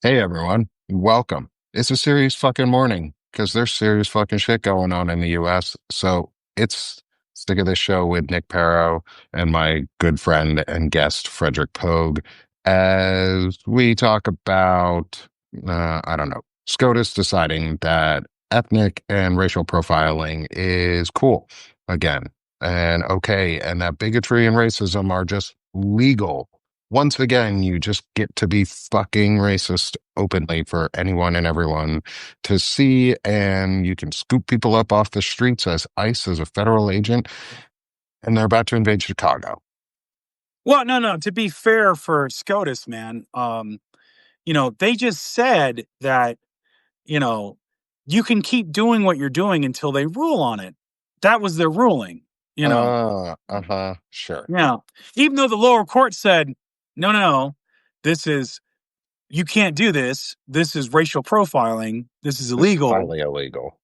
Hey everyone, welcome. It's a serious fucking morning because there's serious fucking shit going on in the US. So it's Stick of this show with Nick Perro and my good friend and guest Frederick Pogue as we talk about, I don't know, SCOTUS deciding that ethnic and racial profiling is cool again and okay, and that bigotry and racism are just legal once again, you just get to be fucking racist openly for anyone and everyone to see, and you can scoop people up off the streets as ICE as a federal agent, and they're about to invade Chicago. Well, no. To be fair for SCOTUS, man, they just said that, you know, you can keep doing what you're doing until they rule on it. That was their ruling, you know. Sure. Yeah. Even though the lower court said, no, this is you can't do this. This is racial profiling. This is This is illegal. highly illegal.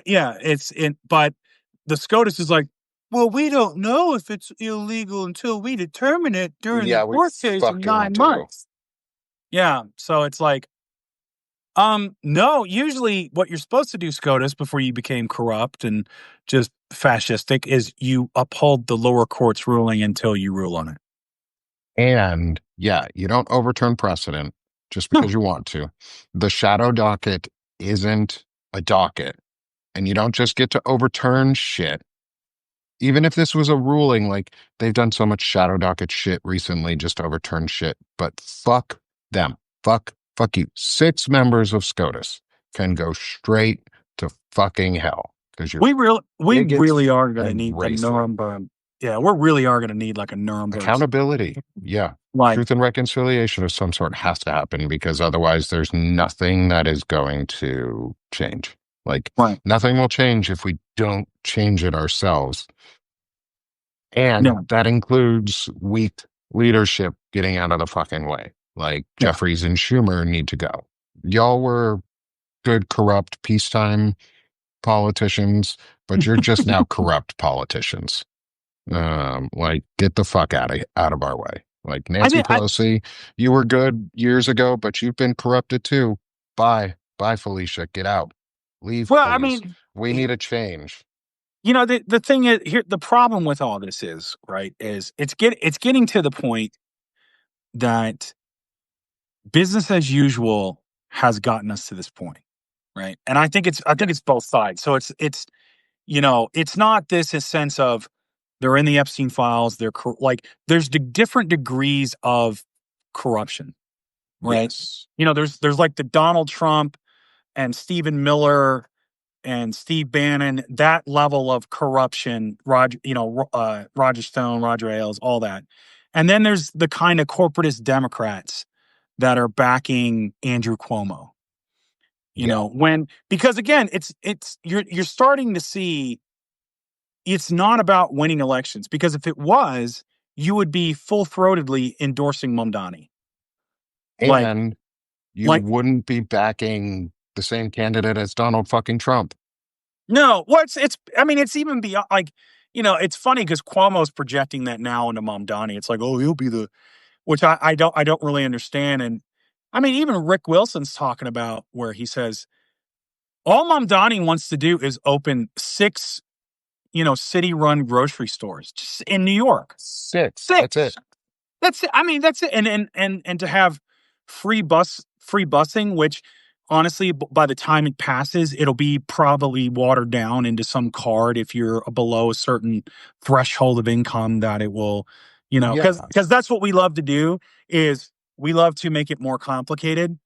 Yeah, it's in but the SCOTUS is like, well, we don't know if it's illegal until we determine it during the Yeah, we court case in fucking 9 do. months. Yeah, so it's like, no, usually what you're supposed to do, SCOTUS, before you became corrupt and just fascistic is you uphold the lower court's ruling until you rule on it. And yeah, you don't overturn precedent just because No. you want to. The shadow docket isn't a docket, and you don't just get to overturn shit. Even if this was a ruling, like they've done so much shadow docket shit recently just to overturn shit, but fuck them. Fuck you. Six members of SCOTUS can go straight to fucking hell because you're We really bigots are gonna and need the racist. Nuremberg. Yeah, we really are gonna need like a Nuremberg. Accountability. Yeah. Like, Truth and reconciliation of some sort has to happen because otherwise there's nothing that is going to change. Like, right. nothing will change if we don't change it ourselves. And Yeah, that includes weak leadership getting out of the fucking way. Like yeah. Jeffries and Schumer need to go. Y'all were good, corrupt, peacetime politicians, but you're just now corrupt politicians. Like get the fuck out of our way. Like I Nancy think I Pelosi, you were good years ago, but you've been corrupted too. Bye, Felicia. Get out. Leave, well, I please. mean, We need a change. the thing is here the problem with all this is, right, is it's getting to the point that business as usual has gotten us to this point, right? And I think it's both sides. So it's not this a sense of they're in the Epstein files, like there's different degrees of corruption, right? Yes. There's like the Donald Trump and Stephen Miller and Steve Bannon, that level of corruption, Roger Stone, Roger Ailes, all that. And then there's the kind of corporatist Democrats that are backing Andrew Cuomo. Yeah. Because again, it's you're starting to see it's not about winning elections because if it was, you would be full throatedly endorsing Mamdani. Like, And you like wouldn't be backing the same candidate as Donald fucking Trump. no, I mean, it's even beyond it's funny because Cuomo's projecting that now into Mamdani. It's like, oh, he'll be which I don't really understand. And I mean, even Rick Wilson's talking about where he says all Mamdani wants to do is open six, city run grocery stores just in New York. Six. That's it. Six. That's it. I mean, that's it. And to have free busing, which honestly, by the time it passes, it'll be probably watered down into some card if you're below a certain threshold of income that it will, Yeah. because that's what we love to do is we love to make it more complicated,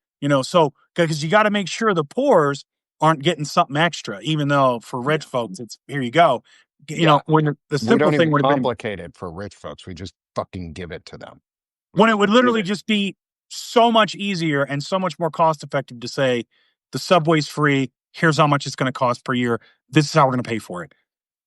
so because you got to make sure the poors aren't getting something extra, even though for rich Yeah. folks, it's here you go. Yeah. When the We simple don't thing even would have been complicate it for rich folks. We just fucking give it to them. when Like, it would give literally it. just be so much easier and so much more cost effective to say the subway's free. Here's how much it's going to cost per year. This is how we're going to pay for it.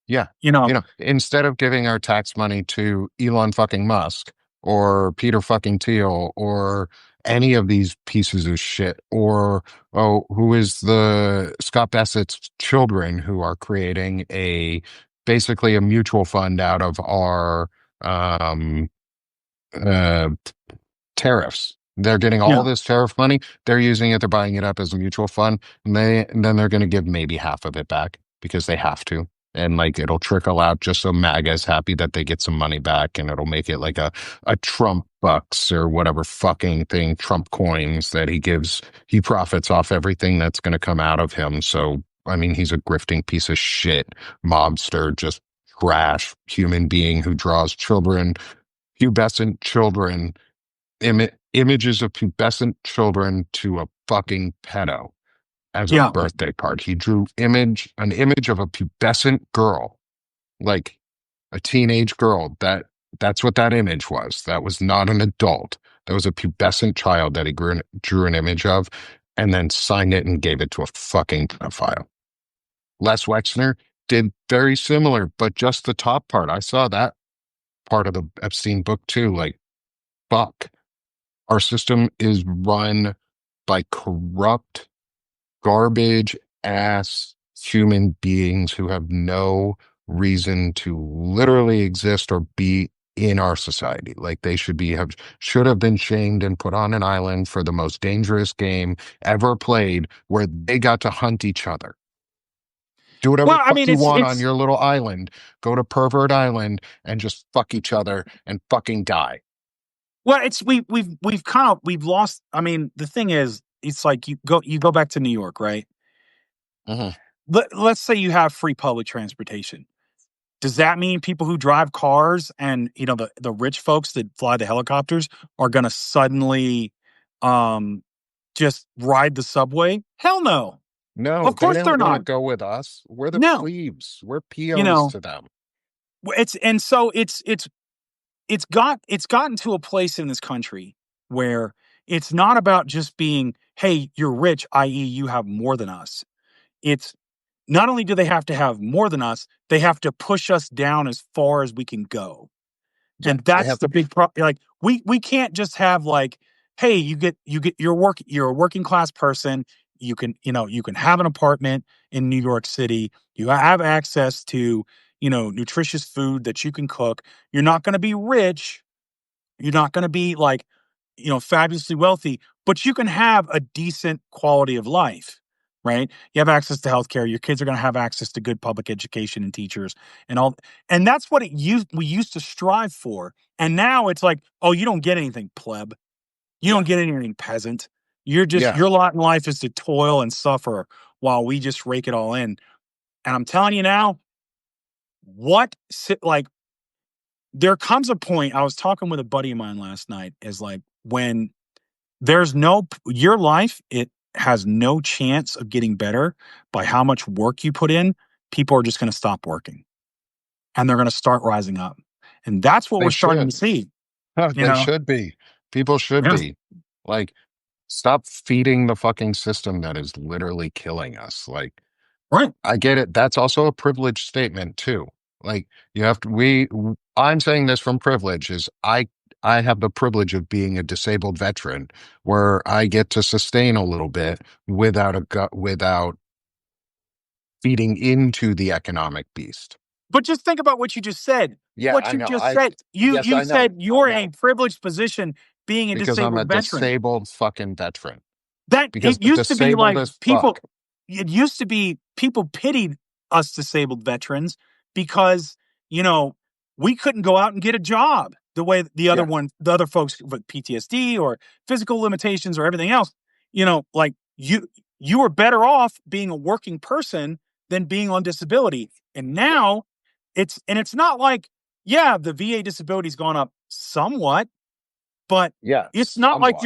Yeah. You know, Instead of giving our tax money to Elon fucking Musk or Peter fucking Thiel or any of these pieces of shit, or, oh, who is the Scott Bessett's children who are creating basically a mutual fund out of our, um, uh, tariffs. They're getting all Yeah. this tariff money. They're using it. They're buying it up as a mutual fund. And then they're going to give maybe half of it back because they have to. And like it'll trickle out just so MAGA is happy that they get some money back, and it'll make it like a Trump bucks or whatever fucking thing, Trump coins that he gives. He profits off everything that's going to come out of him. So, I mean, he's a grifting piece of shit, mobster, just trash human being who draws children, pubescent children, images of pubescent children to a fucking pedo as a Yeah. birthday card. He drew an image of a pubescent girl, like a teenage girl. That's what that image was. That was not an adult. That was a pubescent child that he drew an image of, and then signed it and gave it to a fucking pedophile. Les Wexner did very similar, but just the top part. I saw that part of the Epstein book too. Like, fuck. Our system is run by corrupt, garbage ass human beings who have no reason to literally exist or be in our society. Like they should have been shamed and put on an island for the most dangerous game ever played, where they got to hunt each other. Do whatever Well, the I fuck mean, you want on it's your little island. Go to Pervert Island and just fuck each other and fucking die. well, it's we've lost. I mean, the thing is, it's like you go back to New York, right? Mhm. Let's say you have free public transportation. Does that mean people who drive cars and the rich folks that fly the helicopters are going to suddenly um just ride the subway? Hell no. No, Of they course they're don't want to not. go with us. We're the No. plebes. We're You peons know, to them. it's and so it's gotten to a place in this country where it's not about just being, hey, you're rich, i.e., you have more than us. It's not only do they have to have more than us, they have to push us down as far as we can go. Yeah, And they that's have. the big problem. Like we can't just have like, hey, you get you're a working class person. You can have an apartment in New York City. You have access to nutritious food that you can cook. You're not going to be rich. You're not going to be like fabulously wealthy, but you can have a decent quality of life. Right? You have access to healthcare. Your kids are going to have access to good public education and teachers and all. And that's what we used to strive for. And now it's like, oh, you don't get anything, pleb. You Yeah, don't get anything, peasant. You're just yeah. your lot in life is to toil and suffer while we just rake it all in. And I'm telling you now, like there comes a point. I was talking with a buddy of mine last night. Is like when there's no your life, it has no chance of getting better by how much work you put in. People are just going to stop working and they're going to start rising up. And that's what They we're starting to should. see, you They know? should be. People should Yeah. be. Like, stop feeding the fucking system that is literally killing us. Like, Right. I get it. That's also a privilege statement too. Like, you have to. I'm saying this from privilege. I have the privilege of being a disabled veteran, where I get to sustain a little bit without feeding into the economic beast. But just think about what you just said. Yeah, What I you know. just said. You Yes, you I know. said I you're in a know. privileged position being a Because I'm a disabled veteran. disabled fucking veteran. That Because it I'm used to be disabled like as people fuck. it used to be people pitied us disabled veterans because, you know, we couldn't go out and get a job the way Yeah, the other folks with PTSD or physical limitations or everything else, like you were better off being a working person than being on disability. And yeah, now it's not like, yeah, the VA disability's gone up somewhat, but yeah, it's not like somewhat.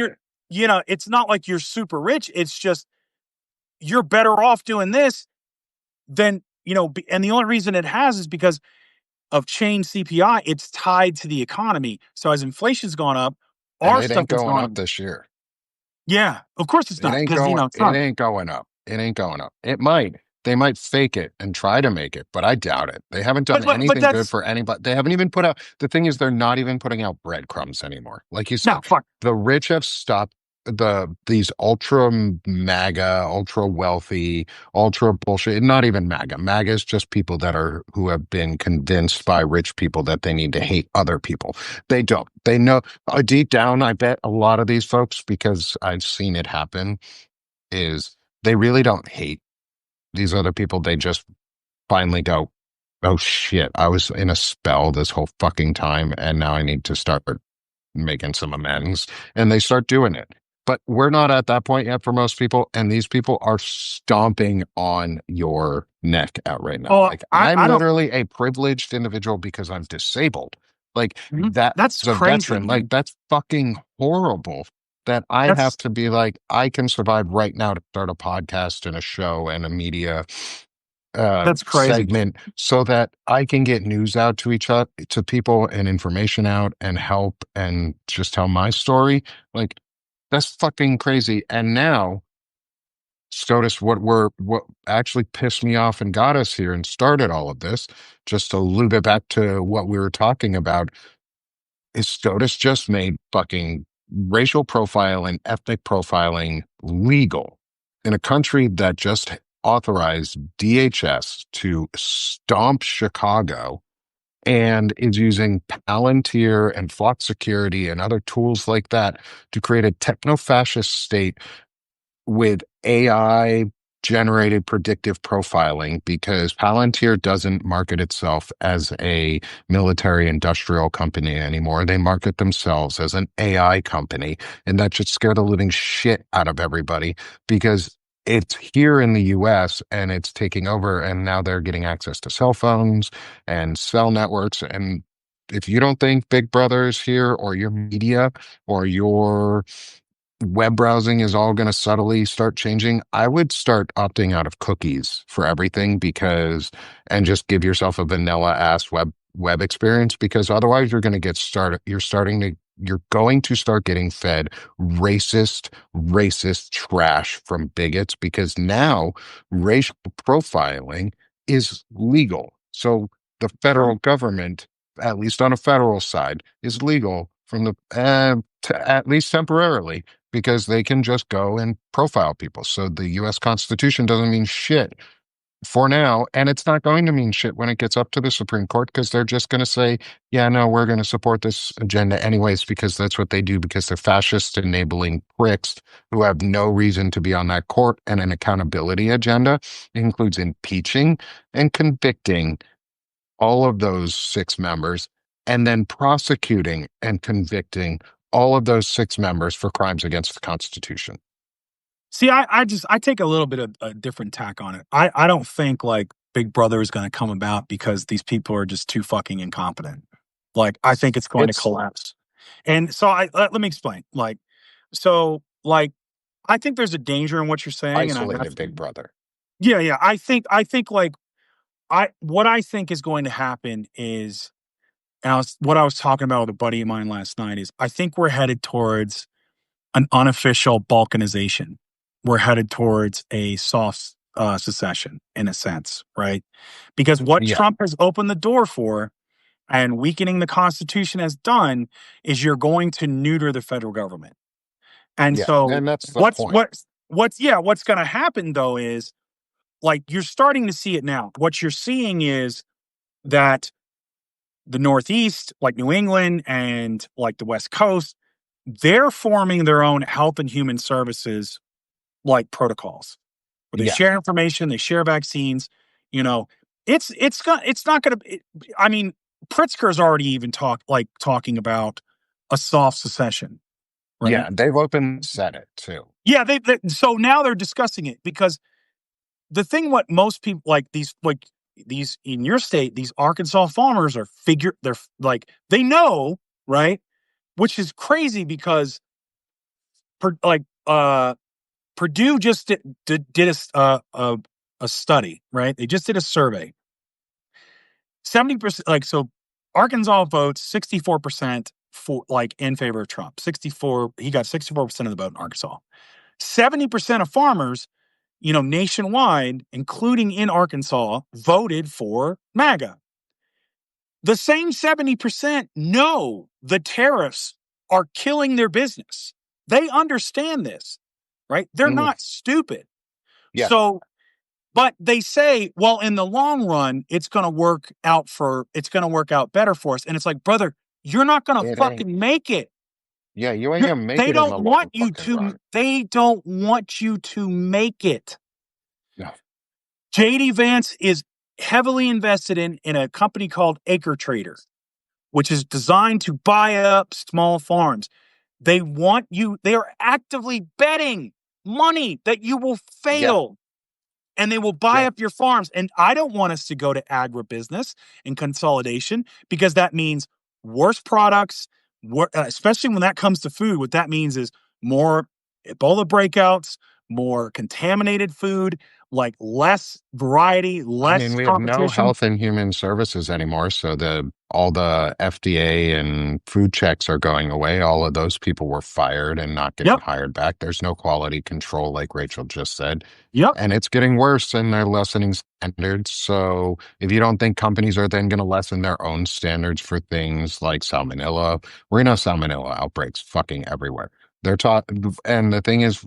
it's not like you're super rich. It's just you're better off doing this than, and the only reason it has is because of chain CPI. It's tied to the economy. So as inflation's gone up, And our it stuff ain't has going gone up up. this year. Yeah, of course it's It not ain't because, going, it's it not. ain't going up. It ain't going up. It might. They might fake it and try to make it, but I doubt it. They haven't done But anything good that's for anybody. They haven't even put out, the thing is, they're not even putting out breadcrumbs anymore. Like you no said, fuck. the rich have stopped. these ultra MAGA, ultra wealthy, ultra bullshit. Not even MAGA. MAGA is just people that are who have been convinced by rich people that they need to hate other people. They don't. They know deep down. I bet a lot of these folks, because I've seen it happen, is they really don't hate these other people. They just finally go, "Oh shit, I was in a spell this whole fucking time, and now I need to start making some amends," and they start doing it. But we're not at that point yet for most people, and these people are stomping on your neck out right now. Oh, Like, I'm I don't. literally a privileged individual because I'm disabled. Like, Mhm. that That's as a crazy, veteran, like, man. that's fucking horrible that I have That's to be like, I can survive right now to start a podcast and a show and a media that's crazy. segment so that I can get news out to each other, to people, and information out and help and just tell my story. Like, that's fucking crazy. And now, SCOTUS, what actually pissed me off and got us here and started all of this, just a little bit back to what we were talking about, is SCOTUS just made fucking racial profile and ethnic profiling legal in a country that just authorized DHS to stomp Chicago and is using Palantir and Flock Security and other tools like that to create a techno-fascist state with AI generated predictive profiling, because Palantir doesn't market itself as a military industrial company anymore. They market themselves as an AI company. And that should scare the living shit out of everybody, because it's here in the US and it's taking over. And now they're getting access to cell phones and cell networks. And if you don't think Big Brother is here, or your media, or your web browsing is all going to subtly start changing, I would start opting out of cookies for everything, because and just give yourself a vanilla ass web experience, because otherwise you're going to get started you're going to start getting fed racist trash from bigots, because now racial profiling is legal. So the federal government, at least on a federal side, is legal from the at least temporarily, because they can just go and profile people. So the US Constitution doesn't mean shit for now, and it's not going to mean shit when it gets up to the Supreme Court, because they're just going to say, yeah, no, we're going to support this agenda anyways, because that's what they do, because they're fascist enabling pricks who have no reason to be on that court. And an accountability agenda includes impeaching and convicting all of those six members, and then prosecuting and convicting all of those six members for crimes against the Constitution. See, I take a little bit of a different tack on it. I don't think like Big Brother is going to come about because these people are just too fucking incompetent. Like I think it's going to It's collapse. And so let me explain. Like I think there's a danger in what you're saying, and isolated Big Brother. yeah. I think like I what I think is going to happen is, and what I was talking about with a buddy of mine last night is, I think we're headed towards an unofficial balkanization. We're headed towards a soft secession in a sense, right? Because what Yeah, Trump has opened the door for and weakening the Constitution has done is you're going to neuter the federal government. And yeah. so And that's the what's point. what's what's going to happen though is, like, you're starting to see it now. What you're seeing is that the Northeast, like New England and like the West Coast, they're forming their own health and human services like protocols where they Yeah, share information, they share vaccines. You know, it's not going to. I mean, Pritzker's already even talking about a soft secession, right? yeah. They've opened said it too. Yeah, so now they're discussing it because the thing, what most people like these in your state, these Arkansas farmers they're like, they know, right? Which is crazy because per, like Purdue just did a study, right? They just did a survey. 70%, like, so Arkansas votes 64% for, like, in favor of Trump. 64, he got 64% of the vote in Arkansas. 70% of farmers, nationwide, including in Arkansas, voted for MAGA. The same 70% know the tariffs are killing their business. They understand this, right? They're Mhm. not stupid. Yeah, So, but they say, well, in the long run, it's going to work out better for us. And it's like, brother, you're not going to it ain't. fucking make it. Yeah, you ain't gonna make They it in don't the want long you fucking to, run. they don't want you to make it. No. JD Vance is heavily invested in a company called Acre Trader, which is designed to buy up small farms. They are actively betting money that you will Yeah, fail and they will buy yeah. up your farms. And I don't want us to go to agribusiness and consolidation because that means worse products, especially when that comes to food. What that means is more Ebola breakouts, more contaminated food, like less variety, I mean, less we have no competition. health and human services anymore, so the all the FDA and food checks are going away. All of those people were fired and not getting Yep. hired back. There's no quality control, like Rachel just said. Yep. And it's getting worse and they're lessening standards. So if you don't think companies are then going to lessen their own standards for things like salmonella, we're going to have salmonella outbreaks fucking everywhere. They're taught, and the thing is,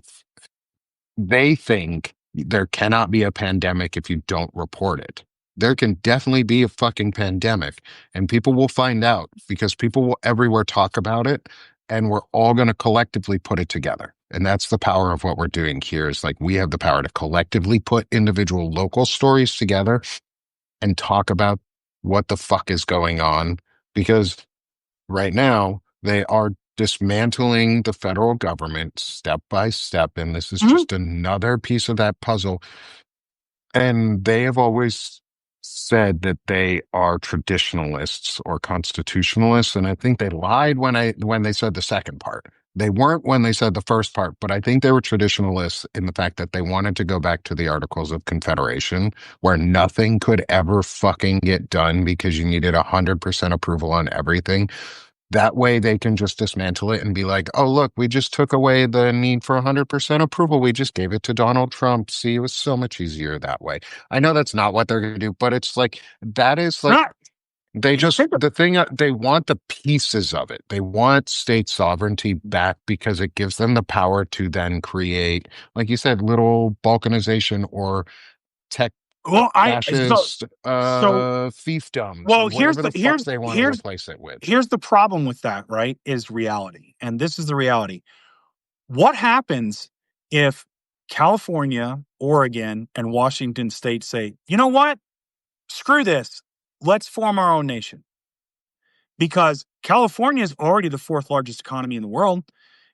they think there cannot be a pandemic if you don't report it. There can definitely be a fucking pandemic, and people will find out because people will everywhere talk about it, and we're all going to collectively put it together. And that's the power of what we're doing here is like we have the power to collectively put individual local stories together and talk about what the fuck is going on because right now, they are dismantling the federal government step by step, and this is Mhm. just another piece of that puzzle. And they have always said that they are traditionalists or constitutionalists, and I think they lied when they said the second part. They weren't when they said the first part, but I think they were traditionalists in the fact that they wanted to go back to the Articles of Confederation, where nothing could ever fucking get done because you needed 100% approval on everything. That way they can just dismantle it and be like, oh, look, we just took away the need for 100% approval. We just gave it to Donald Trump. See, it was so much easier that way. I know that's not what they're going to do, but it's like, that is like, Not they just, think the thing, they want the pieces of it. They want state sovereignty back because it gives them the power to then create, like you said, little balkanization or tech well, I fascist so fiefdoms or well, whatever the fuck they want to replace it with. here's the problem with that, right? Is reality. And this is the reality. What happens if California, Oregon, and Washington state say, you know what? Screw this. Let's form our own nation. Because California is already the fourth largest economy in the world.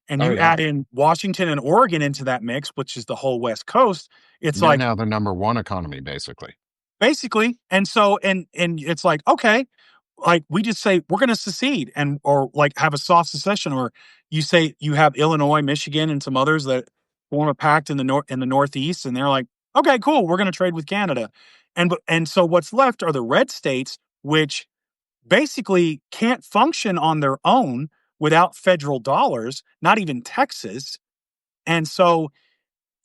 And Oh, you yeah. add in Washington and Oregon into that mix, which is the whole West Coast. It's You're like now the number one economy, basically. basically, and so and it's like, okay, like we just say we're going to secede and or like have a soft secession, or you say you have Illinois, Michigan, and some others that form a pact in the Northeast, and they're like, okay, cool, we're going to trade with Canada, and so what's left are the red states, which basically can't function on their own without federal dollars, not even Texas, and so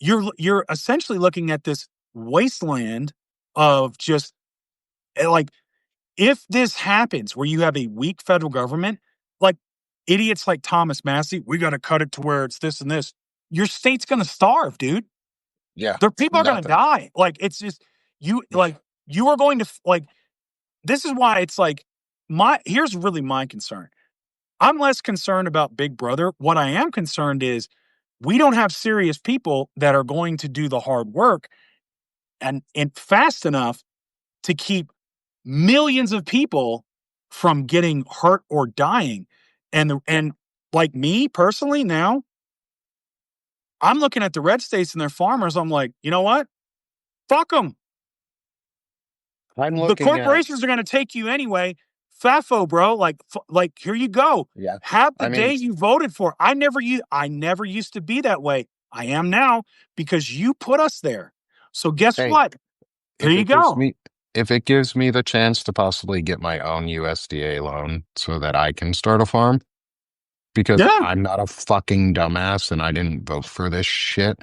you're essentially looking at this wasteland of just like if this happens where you have a weak federal government, like idiots like Thomas Massey, we got to cut it to where it's this and this. Your state's going to starve, dude. Yeah, Their people are going to nothing. die. Like it's just like you are going to like this is why it's like my here's really my concern. I'm less concerned about Big Brother. What I am concerned is we don't have serious people that are going to do the hard work and fast enough to keep millions of people from getting hurt or dying. And like me personally now, I'm looking at the red states and their farmers. I'm like, you know what? Fuck them. I'm The looking at, corporations are going to take you anyway. FAFO, bro. Like here you go. yeah. Have the I day mean, you voted for. I never used to be that way. I am now because you put us there. So guess hey, what? Here if you it gives go. me, if it gives me the chance to possibly get my own USDA loan so that I can start a farm, because Yeah. I'm not a fucking dumbass and I didn't vote for this shit.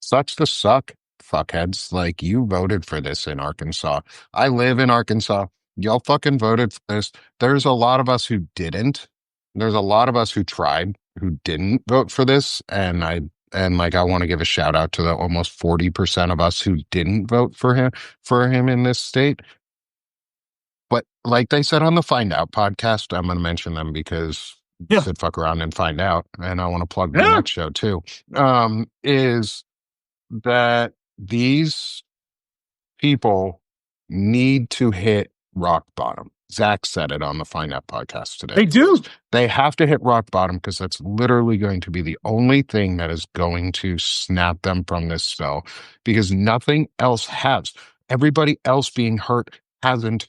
Sucks to suck, fuckheads. Like, you voted for this in Arkansas. I live in Arkansas. Y'all fucking voted for this. There's a lot of us who didn't. There's a lot of us who tried. who didn't vote for this, and like I want to give a shout out to the almost 40% of us who didn't vote for him in this state. But like they said on the Find Out podcast, I'm going to mention them because you Yeah. said fuck around and find out, and I want to plug the Yeah. next show too. Is that these people need to hit rock bottom. Zach said it on the Find Out podcast today. They He goes, do. they have to hit rock bottom because that's literally going to be the only thing that is going to snap them from this spell because nothing else has. Everybody else being hurt hasn't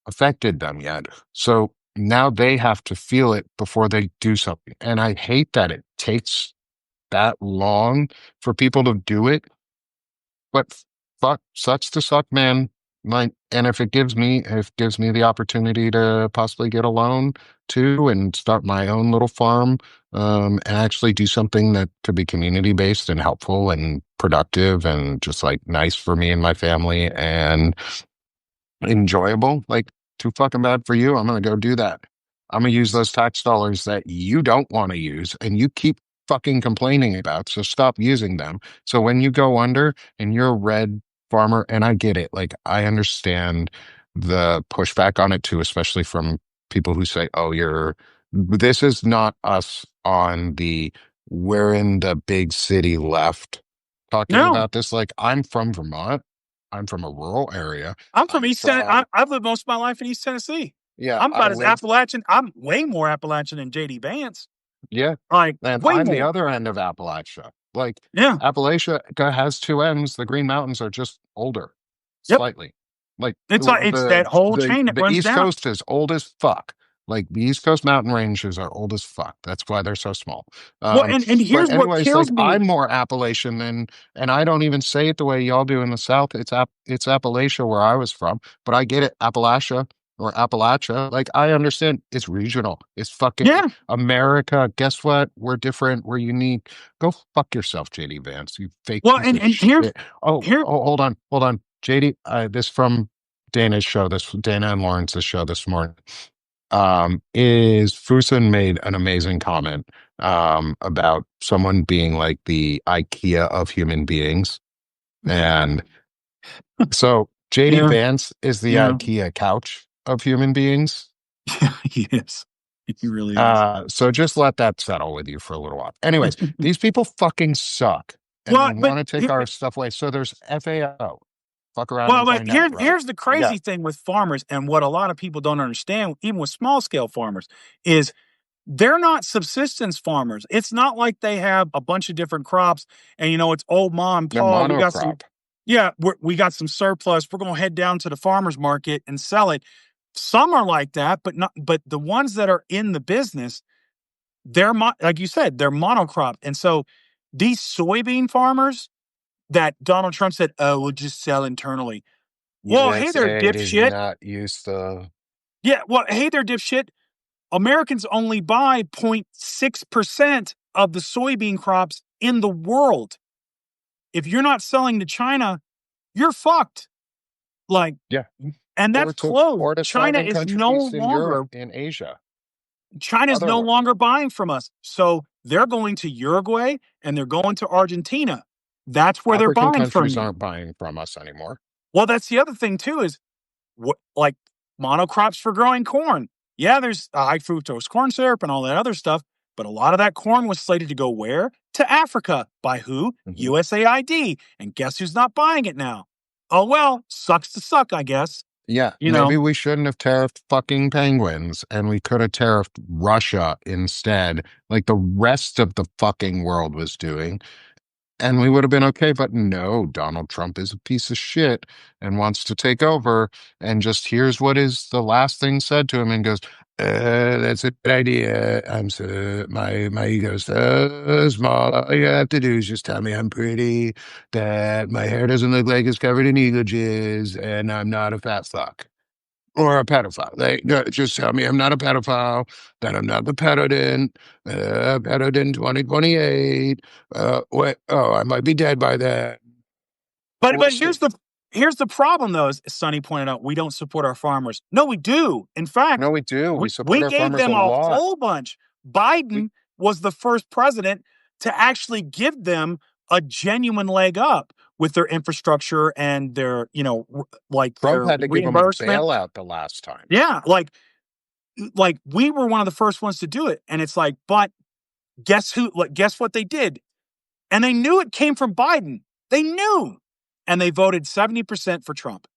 affected them yet. So now they have to feel it before they do something. And I hate that it takes that long for people to do it, but fuck, sucks to suck, man. Like, and if it gives me the opportunity to possibly get a loan too and start my own little farm, and actually do something that could be community based and helpful and productive and just like nice for me and my family and enjoyable, like too fucking bad for you. I'm gonna go do that. I'm gonna use those tax dollars that you don't want to use and you keep fucking complaining about. So stop using them. So when you go under and you're a red farmer, and I get it, like I understand the pushback on it too, especially from people who say, oh, this is not us on the we're in the big city left talking No. about this. Like I'm from Vermont. I'm from a rural area. I'm from I'm East Tennessee. from, I've lived most of my life in East Tennessee. yeah, I'm I about as lived, Appalachian. I'm way more Appalachian than JD Vance. yeah, Like and way I'm the more. other end of Appalachia. Like Yeah. Has two ends. The Green Mountains are just older, Yep. slightly. Like It's that whole chain that the runs East down. Coast is old as fuck. Like the East Coast mountain ranges are old as fuck. That's why they're so small. Well, Um, and but here's what anyways, kills like me. I'm more Appalachian than, and I don't even say it the way y'all do in the South. It's Appalachia where I was from, but I get it, Appalachia or Appalachia. Like I understand it's regional. It's fucking Yeah. America. Guess what? We're different. We're unique. Go fuck yourself, JD Vance. You fake Well, piece of and here's shit. Oh, here. oh, hold on, JD. This from Dana's show. This Dana and Lawrence's show this morning. Is Fusen made an amazing comment about someone being like the IKEA of human beings, and so JD Yeah. Vance is the Yeah. IKEA couch of human beings. Yeah. He is. He really is. So just let that settle with you for a little while. Anyways, these people fucking suck and they Well, but want to take here, our stuff away. So there's FAO. Fuck around well, and but find out, right? here's the Yeah. crazy thing with farmers, and what a lot of people don't understand, even with small scale farmers, is they're not subsistence farmers. It's not like they have a bunch of different crops, and it's old mom and They're pa. We got some, monocrop. yeah, we got some surplus. We're gonna head down to the farmers market and sell it. Some are like that, but not. But the ones that are in the business, like you said, they're monocrop, and so these soybean farmers that Donald Trump said, "Oh, we'll just sell internally." Well, hey there, USA does dipshit. not use the. Yeah, well, hey there, dipshit. Americans only buy 0.6% of the soybean crops in the world. If you're not selling to China, you're fucked. Like, Yeah. and that's Or closed. to surrounding countries in Europe and Asia. China's Other no longer buying from us. So they're going to Uruguay and they're going to Argentina. That's where they're African buying from countries you. aren't buying from us anymore. Well, that's the other thing too is like monocrops for growing corn. Yeah, there's high fructose corn syrup and all that other stuff, but a lot of that corn was slated to go where? To Africa. By who? Mhm. USAID. And guess who's not buying it now? Oh, well, sucks to suck, I guess. Yeah, You maybe know, we shouldn't have tariffed fucking penguins and we could have tariffed Russia instead, like the rest of the fucking world was doing. And we would have been okay. But no, Donald Trump is a piece of shit and wants to take over. And just here's what is the last thing said to him and goes, that's a good idea. I'm so my ego's so small. All you have to do is just tell me I'm pretty, that my hair doesn't look like it's covered in eagle jizz, and I'm not a fat fuck. Or a pedophile. They no, just tell me I'm not a pedophile, that I'm not the pedodent 2028. Wait, oh, I might be dead by then. but We'll here's the problem though, as Sonny pointed out, we don't support our farmers. No, we do. In fact, No, we do. We support we our gave farmers a them a lot. whole bunch. We, Biden was the first president to actually give them a genuine leg up with their infrastructure and their, like Trump their had to give them a reimbursement. bailout the last time. Yeah, like we were one of the first ones to do it, and it's like, but guess who? Like, guess what they did? And they knew it came from Biden. They knew, and they voted 70% for Trump.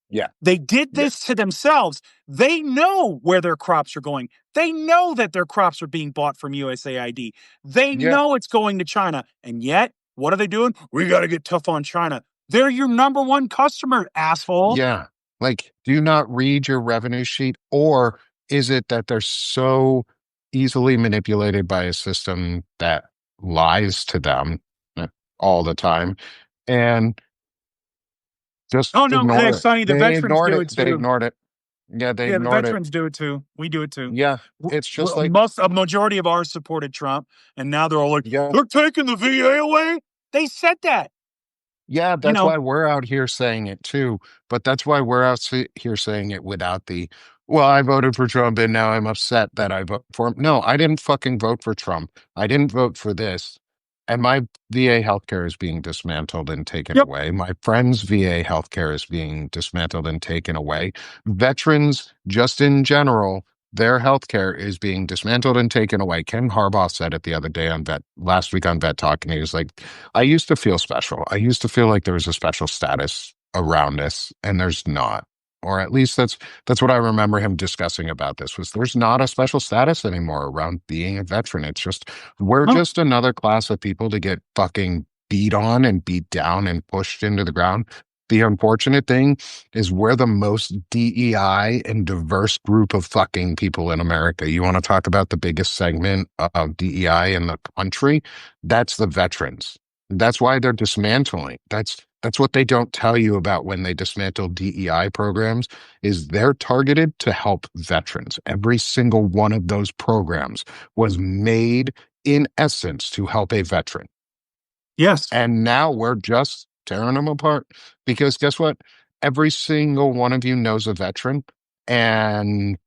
Yeah. They did Yeah. this to themselves. They know where their crops are going. They know that their crops are being bought from USAID. They Yeah. know it's going to China. And yet, what are they doing? We got to get tough on China. They're your number one customer, asshole. Yeah. Like, do you not read your revenue sheet? Or is it that they're so easily manipulated by a system that lies to them all the time and just Oh, no, hey, ignore it? Sonny, the They veterans ignored do it. it They too. ignored it. Yeah, they Yeah, the ignored it. veterans do it too. We do it too. Yeah. It's just like, A majority of ours supported Trump, and now they're all like, yeah. they're taking the VA away. They said that, Yeah, you that's know. why we're out here saying it too. But that's why we're out here saying it without the, well, I voted for Trump and now I'm upset that I vote for him. No, I didn't fucking vote for Trump. I didn't vote for this. And my VA healthcare is being dismantled and taken Yep. away. My friend's VA healthcare is being dismantled and taken away. Veterans, just in general, their healthcare is being dismantled and taken away. Ken Harbaugh said it the other day on last week on Vet Talk, and he was like, I used to feel special. I used to feel like there was a special status around this, and there's not. Or at least that's what I remember him discussing about this was there's not a special status anymore around being a veteran. It's just we're Well, just another class of people to get fucking beat on and beat down and pushed into the ground. The unfortunate thing is we're the most DEI and diverse group of fucking people in America. You want to talk about the biggest segment of DEI in the country? That's the veterans. That's why they're dismantling. That's what they don't tell you about when they dismantle DEI programs is they're targeted to help veterans. Every single one of those programs was made in essence to help a veteran. yes. And now we're just tearing them apart because guess what? Every single one of you knows a veteran and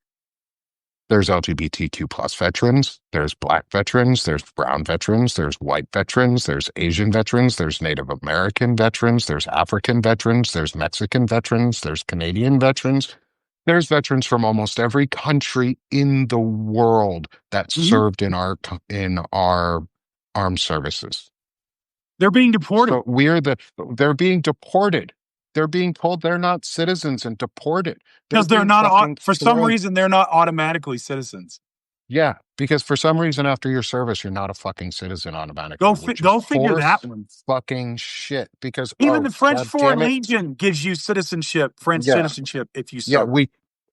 there's LGBTQ plus veterans, there's Black veterans, there's brown veterans, there's white veterans, there's Asian veterans, there's Native American veterans, there's African veterans, there's Mexican veterans, there's Canadian veterans. There's veterans from almost every country in the world that Hmm. served in our armed services. They're being deported So they're being deported. They're being told they're not citizens and deported. They're because they're being not, fucking for some thrown. reason, they're not automatically citizens. Yeah, because for some reason after your service, you're not a fucking citizen automatically, which is Go figure horse that one. fucking shit. Because Even oh the French god Foreign damn it, Legion gives you French yeah, citizenship if you yeah, serve.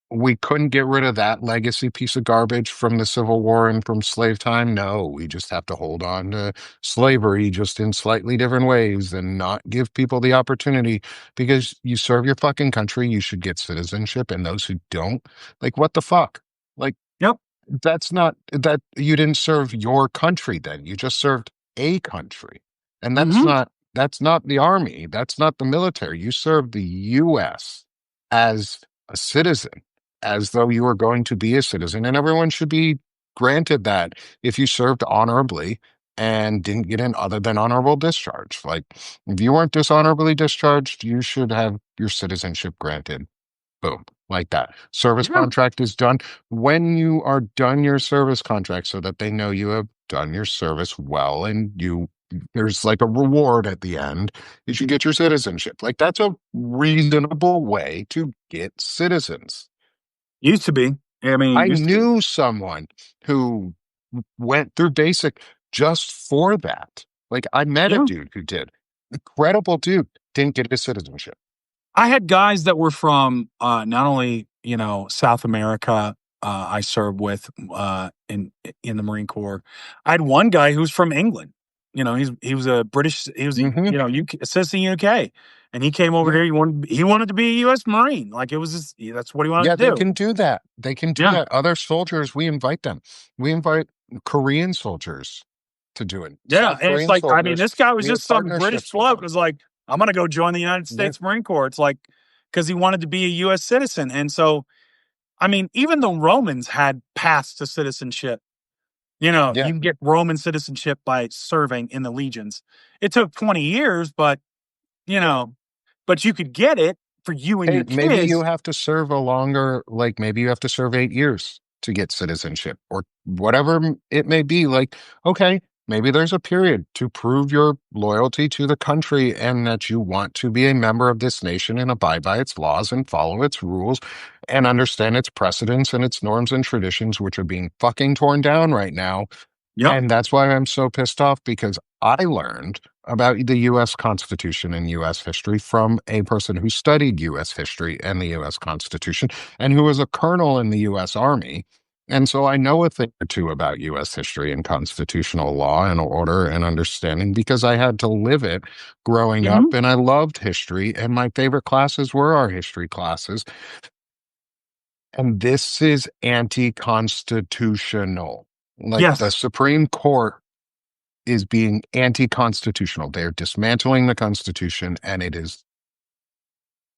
we couldn't get rid of that legacy piece of garbage from the Civil War and from slave time. No, we just have to hold on to slavery just in slightly different ways and not give people the opportunity because you serve your fucking country, you should get citizenship, and those who don't, like what the fuck? Like Yep. that's not that you didn't serve your country then. You just served a country. And Hmm. that's not the army. That's not the military. You served the US as a citizen, as though you were going to be a citizen. And everyone should be granted that if you served honorably and didn't get an other than honorable discharge. Like if you weren't dishonorably discharged, you should have your citizenship granted. Boom, like that. Service Yeah. contract is done when you are done your service contract so that they know you have done your service well and there's like a reward at the end. You should get your citizenship. Like that's a reasonable way to get citizens. Used to be. I mean, it I used to be. knew someone who went through basic just for that. Like I met a Yeah. dude who did. Incredible dude. Didn't get his citizenship. I had guys that were from not only South America. I served with in the Marine Corps. I had one guy who was from England. He was a British. He was Hmm. UK, a citizen UK, and he came over Yeah. here. He wanted to be a U.S. Marine. Like it was just, that's what he wanted Yeah, to they do. can do that. They can do Yeah, that. Other soldiers, we invite them. We invite Korean soldiers to do it. yeah, South and it's Korean like, I mean, soldiers, this guy was we have just some British partnerships with bloke. them. Was like, I'm gonna go join the United Yeah. States Marine Corps. It's like because he wanted to be a U.S. citizen, and so I mean, even the Romans had paths to citizenship. Yeah. You can get Roman citizenship by serving in the legions. It took 20 years, you know, but you could get it for you and Hey, your maybe you kids. have to serve a longer, like maybe you have to serve 8 years to get citizenship or whatever it may be. Like, okay, maybe there's a period to prove your loyalty to the country and that you want to be a member of this nation and abide by its laws and follow its rules and understand its precedents and its norms and traditions, which are being fucking torn down right now. Yep. And that's why I'm so pissed off because I learned about the US Constitution and US history from a person who studied US history and the US Constitution and who was a colonel in the US Army. And so I know a thing or two about US history and constitutional law and order and understanding because I had to live it growing up Mhm. and I loved history and my favorite classes were our history classes. And this is anti-constitutional. Like the Yes. Supreme Court is being anti-constitutional. They're dismantling the Constitution, and it is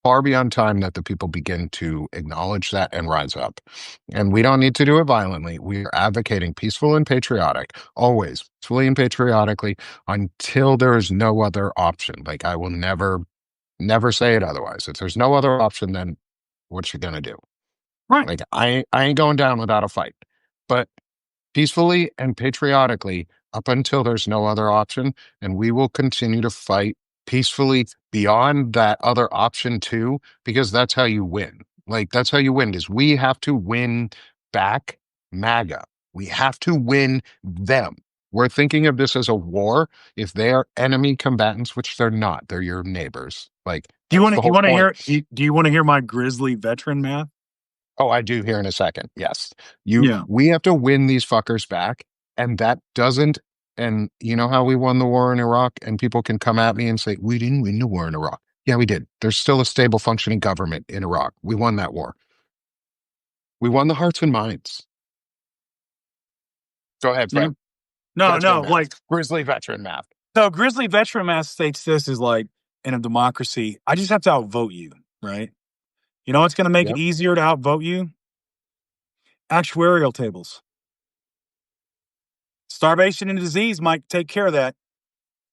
far beyond time that the people begin to acknowledge that and rise up. And we don't need to do it violently. We are advocating peaceful and patriotic, always peacefully and patriotically, until there is no other option. Like I will never say it otherwise. If there's no other option, then what you gonna do? Right. Like I ain't going down without a fight. But peacefully and patriotically up until there's no other option. And we will continue to fight peacefully beyond that other option too, because that's how you win. Like that's how you win is we have to win back MAGA. We have to win them. We're thinking of this as a war. If they are enemy combatants, which they're not, they're your neighbors. Like Do you that's want the to you whole want to point. hear do you want to hear my grizzly veteran math? Oh, I do here in a second. Yes. You Yeah. we have to win these fuckers back. And that doesn't and you know how we won the war in Iraq and people can come at me and say, we didn't win the war in Iraq. Yeah, we did. There's still a stable functioning government in Iraq. We won that war. We won the hearts and minds. Go ahead, Yeah. Fred. No, Veteran no, math. like Grizzly veteran math. so grizzly veteran math states this is like in a democracy, I just have to outvote you, right? You know what's going to make it Yep. easier to outvote you? Actuarial tables. Starvation and disease might take care of that.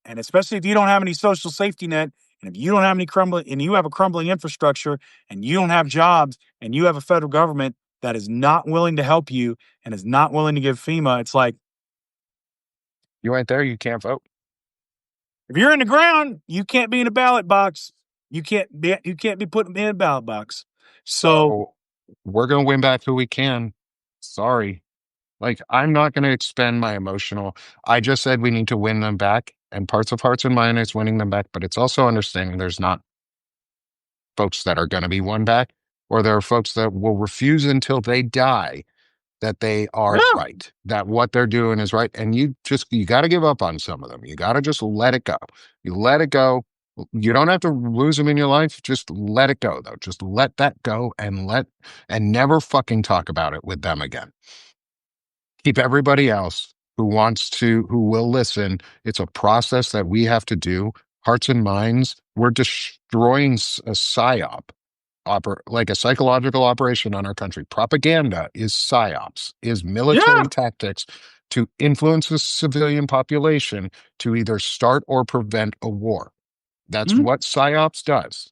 And especially if you don't have any social safety net, and if you don't have any crumbling, and you have a crumbling infrastructure, and you don't have jobs, and you have a federal government that is not willing to help you and is not willing to give FEMA, it's like You ain't there, you can't vote. if you're in the ground, you can't be in a ballot box. You can't be put in a ballot box. So So we're gonna win back who we can. Sorry. Like, I'm not going to expend my emotional. I just said we need to win them back, and parts of Hearts and Mind is winning them back, but it's also understanding there's not folks that are going to be won back, or there are folks that will refuse until they die that they are yeah, right, that what they're doing is right. And you got to give up on some of them. You got to just let it go. You let it go. You don't have to lose them in your life. Just let it go, though. Just let that go and never fucking talk about it with them again. Keep everybody else who will listen. It's a process that we have to do. Hearts and minds, we're destroying a psyop, like a psychological operation on our country. Propaganda is psyops, is military yeah, tactics to influence the civilian population to either start or prevent a war. That's mhm, what psyops does,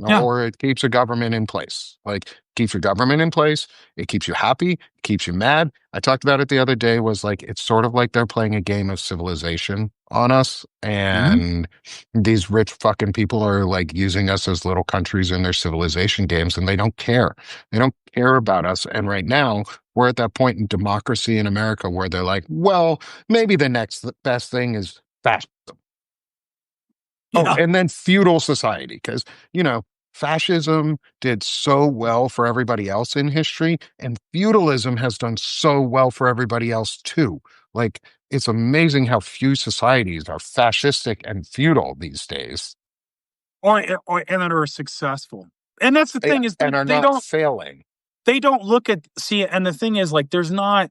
yeah, or it keeps a government in place. Like keeps your government in place. It keeps you happy, keeps you mad. I talked about it the other day was like, it's sort of like they're playing a game of civilization on us. mhm, And these rich fucking people are like using us as little countries in their civilization games and they don't care. They don't care about us. And right now we're at that point in democracy in America where they're like, well, maybe the next best thing is fascism. Oh, yeah. and then feudal society, because, fascism did so well for everybody else in history, and feudalism has done so well for everybody else too. Like, it's amazing how few societies are fascistic and feudal these days, Or and that are successful. And that's the yeah, thing is and are they not don't failing. they don't look at see and the thing is like there's not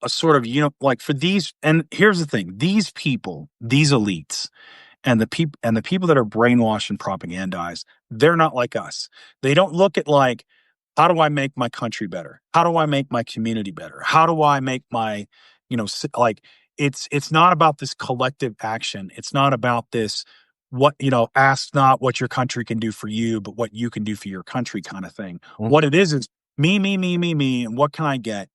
a sort of like for these and here's the thing these people these elites and the people that are brainwashed and propagandized they're not like us. They don't look at like how do I make my country better, how do I make my community better, how do I make my like it's not about this collective action. It's not about this what ask not what your country can do for you, but what you can do for your country kind of thing. Mm, What it is me, me, me, me, me, and what can I get?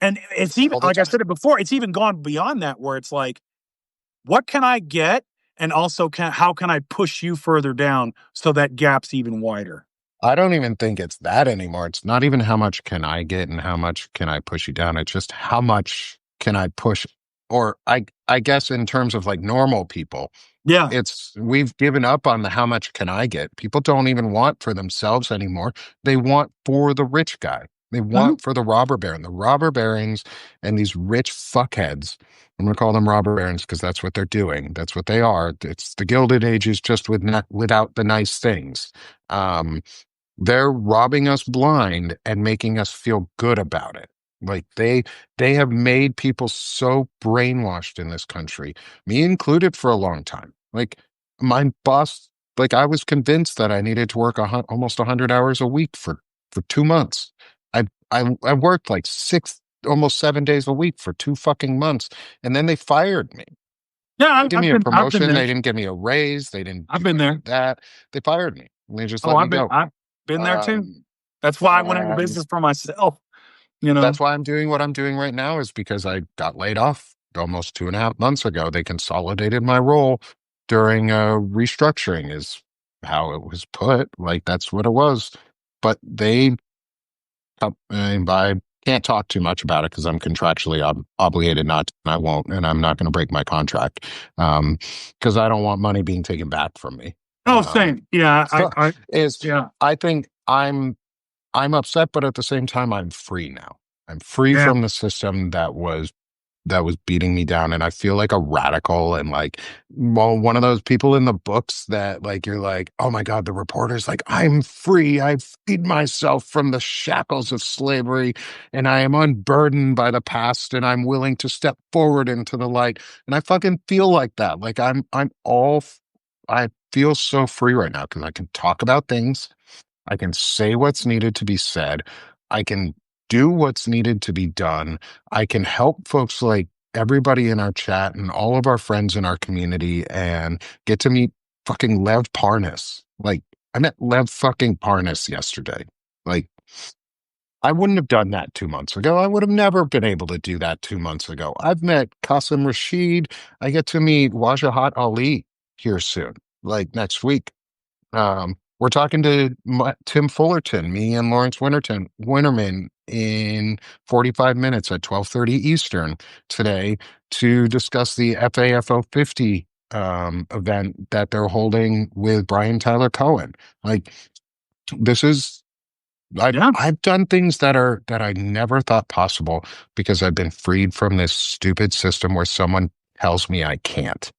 And it's even all the like I time. said it before, it's even gone beyond that where it's like, what can I get? And also how can I push you further down so that gap's even wider? I don't even think it's that anymore. It's not even how much can I get and how much can I push you down. It's just how much can I push, or I guess in terms of like normal people, Yeah. it's we've given up on the how much can I get. People don't even want for themselves anymore. They want for the rich guy. They Mhm. want for the robber baron. The robber barons and these rich fuckheads. I'm gonna call them robber barons because that's what they're doing. That's what they are. It's the Gilded Ages just without the nice things. Um, they're robbing us blind and making us feel good about it. Like they have made people so brainwashed in this country, me included for a long time. Like my boss, like I was convinced that I needed to work almost 100 hours a week for 2 months. I worked like almost 7 days a week for 2 fucking months, and then they fired me. Yeah, They give me a I've been promotion. there. They didn't give me a raise. They didn't I've do been any there. of that. They fired me. And they just Oh, let me go. I've been there too. Um, That's why I went into and business for myself, you that's know. why I'm doing what I'm doing right now is because I got laid off almost 2.5 months ago. They consolidated my role during a restructuring is how it was put. Like that's what it was. But I can't talk too much about it because I'm contractually obligated not to, and I won't, and I'm not going to break my contract because I don't want money being taken back from me. Oh, Um, same. Yeah, is yeah, I think I'm upset, but at the same time, I'm free now. I'm free yeah, from the system that was beating me down, and I feel like a radical and like, well, one of those people in the books that like you're like, oh my God, the reporter's like, I'm free. I freed myself from the shackles of slavery, and I am unburdened by the past, and I'm willing to step forward into the light. And I fucking feel like that. Like I feel so free right now because I can talk about things. I can say what's needed to be said. I can do what's needed to be done. I can help folks like everybody in our chat and all of our friends in our community and get to meet fucking Lev Parnas. Like, I met Lev fucking Parnas yesterday. Like, I wouldn't have done that 2 months ago. I would have never been able to do that 2 months ago. I've met Qasim Rashid. I get to meet Wajahat Ali here soon, like next week. We're talking to Tim Fullerton, me and Lawrence Winterman in 45 minutes at 12:30 Eastern today to discuss the FAFO 50 event that they're holding with Brian Tyler Cohen. Like this is yeah, I've done things that I never thought possible because I've been freed from this stupid system where someone tells me I can't.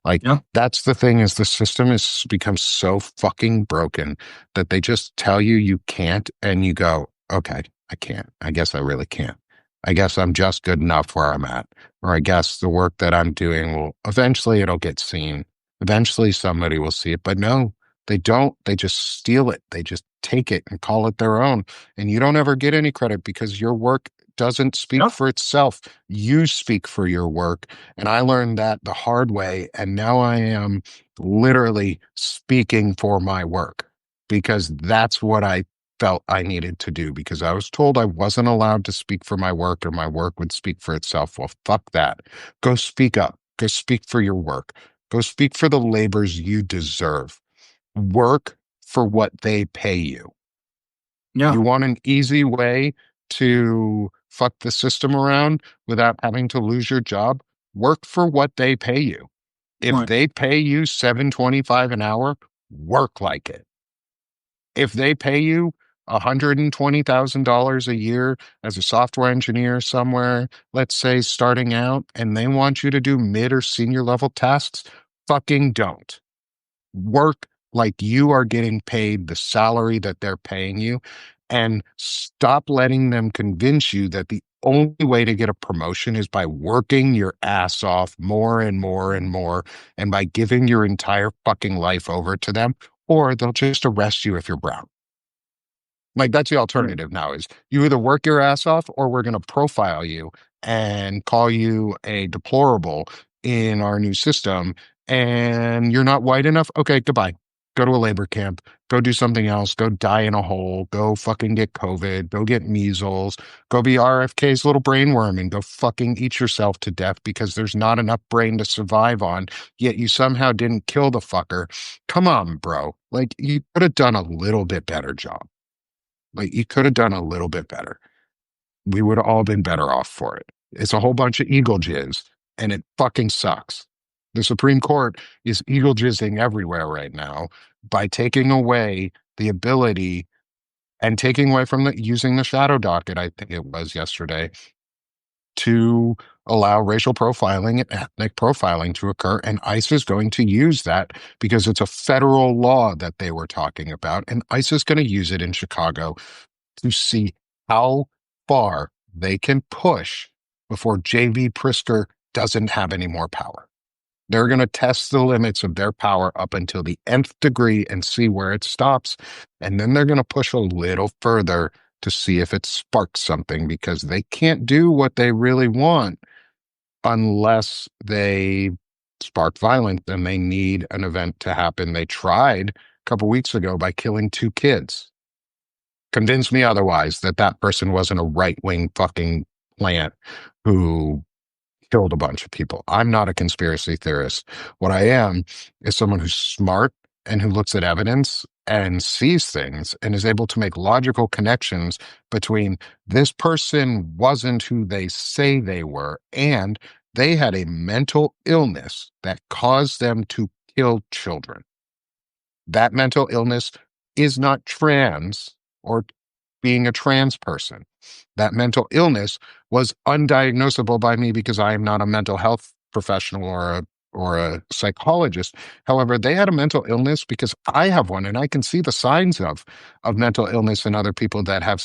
Like yeah, that's the thing is the system has become so fucking broken that they just tell you you can't and you go, okay, I can't. I guess I really can't. I guess I'm just good enough where I'm at. Or I guess the work that I'm doing will eventually it'll get seen. Eventually somebody will see it. But no, they don't. They just steal it. They just take it and call it their own. And you don't ever get any credit because your work doesn't speak yeah, for itself. You speak for your work. And I learned that the hard way. And now I am literally speaking for my work because that's what I felt I needed to do because I was told I wasn't allowed to speak for my work or my work would speak for itself. Well, fuck that. Go speak up. Go speak for your work. Go speak for the labors you deserve. Work for what they pay you. yeah. You want an easy way to fuck the system around without having to lose your job? Work for what they pay you. If Right. they pay you 7.25 an hour, work like it. If they pay you $120,000 a year as a software engineer somewhere, let's say starting out, and they want you to do mid or senior level tasks, fucking don't. Work like you are getting paid the salary that they're paying you and stop letting them convince you that the only way to get a promotion is by working your ass off more and more and more and by giving your entire fucking life over to them or they'll just arrest you if you're brown. Like that's the Right. alternative now is you either work your ass off or we're going to profile you and call you a deplorable in our new system, and you're not white enough, okay, goodbye. Go to a labor camp, go do something else, go die in a hole, go fucking get COVID, go get measles, go be RFK's little brainworm and go fucking eat yourself to death because there's not enough brain to survive on, yet you somehow didn't kill the fucker. Come on, bro. Like, you could have done a little bit better job. Like, you could have done a little bit better. We would have all been better off for it. It's a whole bunch of eagle jizz, and it fucking sucks. The Supreme Court is eagle jizzing everywhere right now by taking away the ability and taking away from using the shadow docket, I think it was yesterday, to allow racial profiling and ethnic profiling to occur. And ICE is going to use that because it's a federal law that they were talking about. And ICE is going to use it in Chicago to see how far they can push before J.B. Prisker doesn't have any more power. They're going to test the limits of their power up until the nth degree and see where it stops. And then they're going to push a little further to see if it sparks something, because they can't do what they really want unless they spark violence, and they need an event to happen. They tried a couple weeks ago by killing 2 kids. Convince me otherwise that that person wasn't a right-wing fucking plant who killed a bunch of people. I'm not a conspiracy theorist. What I am is someone who's smart and who looks at evidence and sees things and is able to make logical connections between this person wasn't who they say they were, and they had a mental illness that caused them to kill children. That mental illness is not trans or being a trans person. That mental illness was undiagnosable by me because I am not a mental health professional or a psychologist. However, they had a mental illness because I have one, and I can see the signs of mental illness in other people that have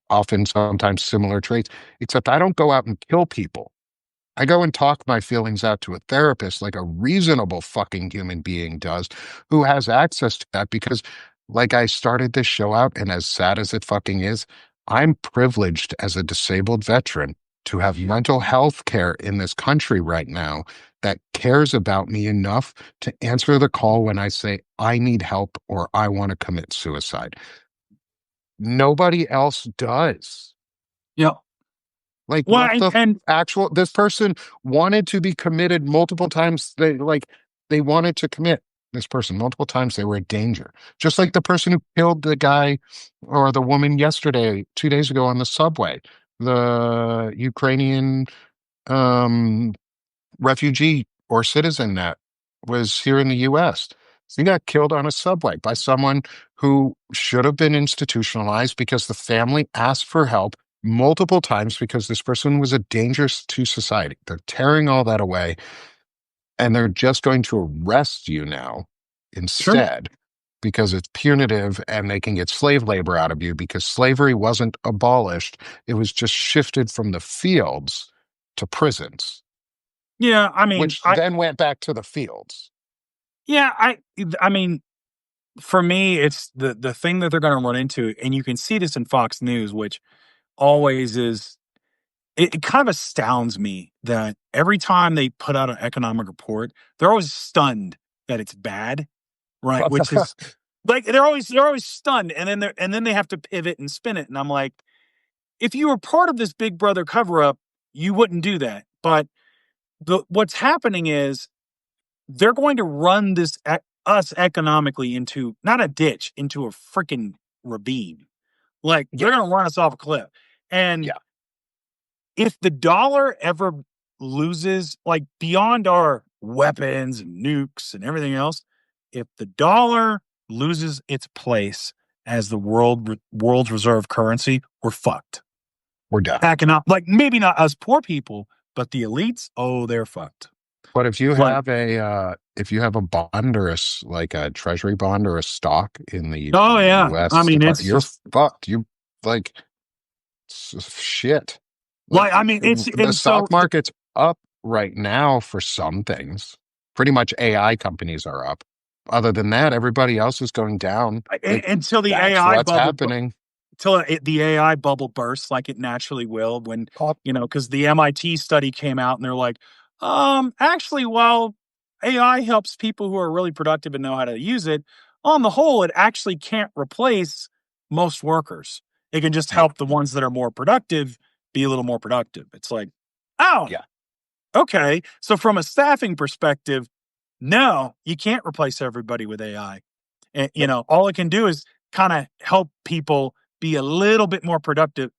often sometimes similar traits, except I don't go out and kill people. I go and talk my feelings out to a therapist like a reasonable fucking human being does, who has access to that because, like I started this show out, and as sad as it fucking is, I'm privileged as a disabled veteran to have mental health care in this country right now that cares about me enough to answer the call when I say I need help or I want to commit suicide. Nobody else does. Yeah. Like, Well, what the and actual, this person wanted to be committed multiple times. They wanted to commit this person multiple times. They were a danger. Just like the person who killed the guy or the woman yesterday, 2 days ago on the subway, the Ukrainian um, refugee or citizen that was here in the US. He got killed on a subway by someone who should have been institutionalized because the family asked for help multiple times because this person was a danger to society. They're tearing all that away, and they're just going to arrest you now sure. instead because it's punitive, and they can get slave labor out of you because slavery wasn't abolished. It was just shifted from the fields to prisons, Yeah, I mean, which then went back to the fields. yeah, I mean, for me, it's the thing that they're going to run into, and you can see this in Fox News, which always is. It kind of astounds me that every time they put out an economic report, they're always stunned that it's bad, right? Which is like they're always stunned, and then they have to pivot and spin it, and I'm like, if you were part of this Big Brother cover up, you wouldn't do that. But what's happening is they're going to run us economically into not a ditch, into a freaking ravine. Like they're Yeah, going to run us off a cliff. And yeah. if the dollar ever loses, like beyond our weapons and nukes and everything else, if the dollar loses its place as the world's reserve currency, we're fucked. We're done. Packing up, like maybe not us poor people, but the elites, oh, they're fucked. But Like, if you have a bond or like a treasury bond or a stock in the oh yeah, I U.S. mean, it's Department, you're just fucked. You like shit. like, Like, I mean, it's the and so stock market's up right now for some things. Pretty much AI companies are up. Other than that, everybody else is going down. Like, until the that's AI what's bubble happening. the AI bubble bursts like it naturally will when, Oh, because the MIT study came out and they're like, actually, while AI helps people who are really productive and know how to use it, on the whole, it actually can't replace most workers. It can just yeah, help the ones that are more productive be a little more productive. It's like, oh, yeah, okay. So from a staffing perspective, no, you can't replace everybody with AI. And, nope, all it can do is kind of help people be a little bit more productive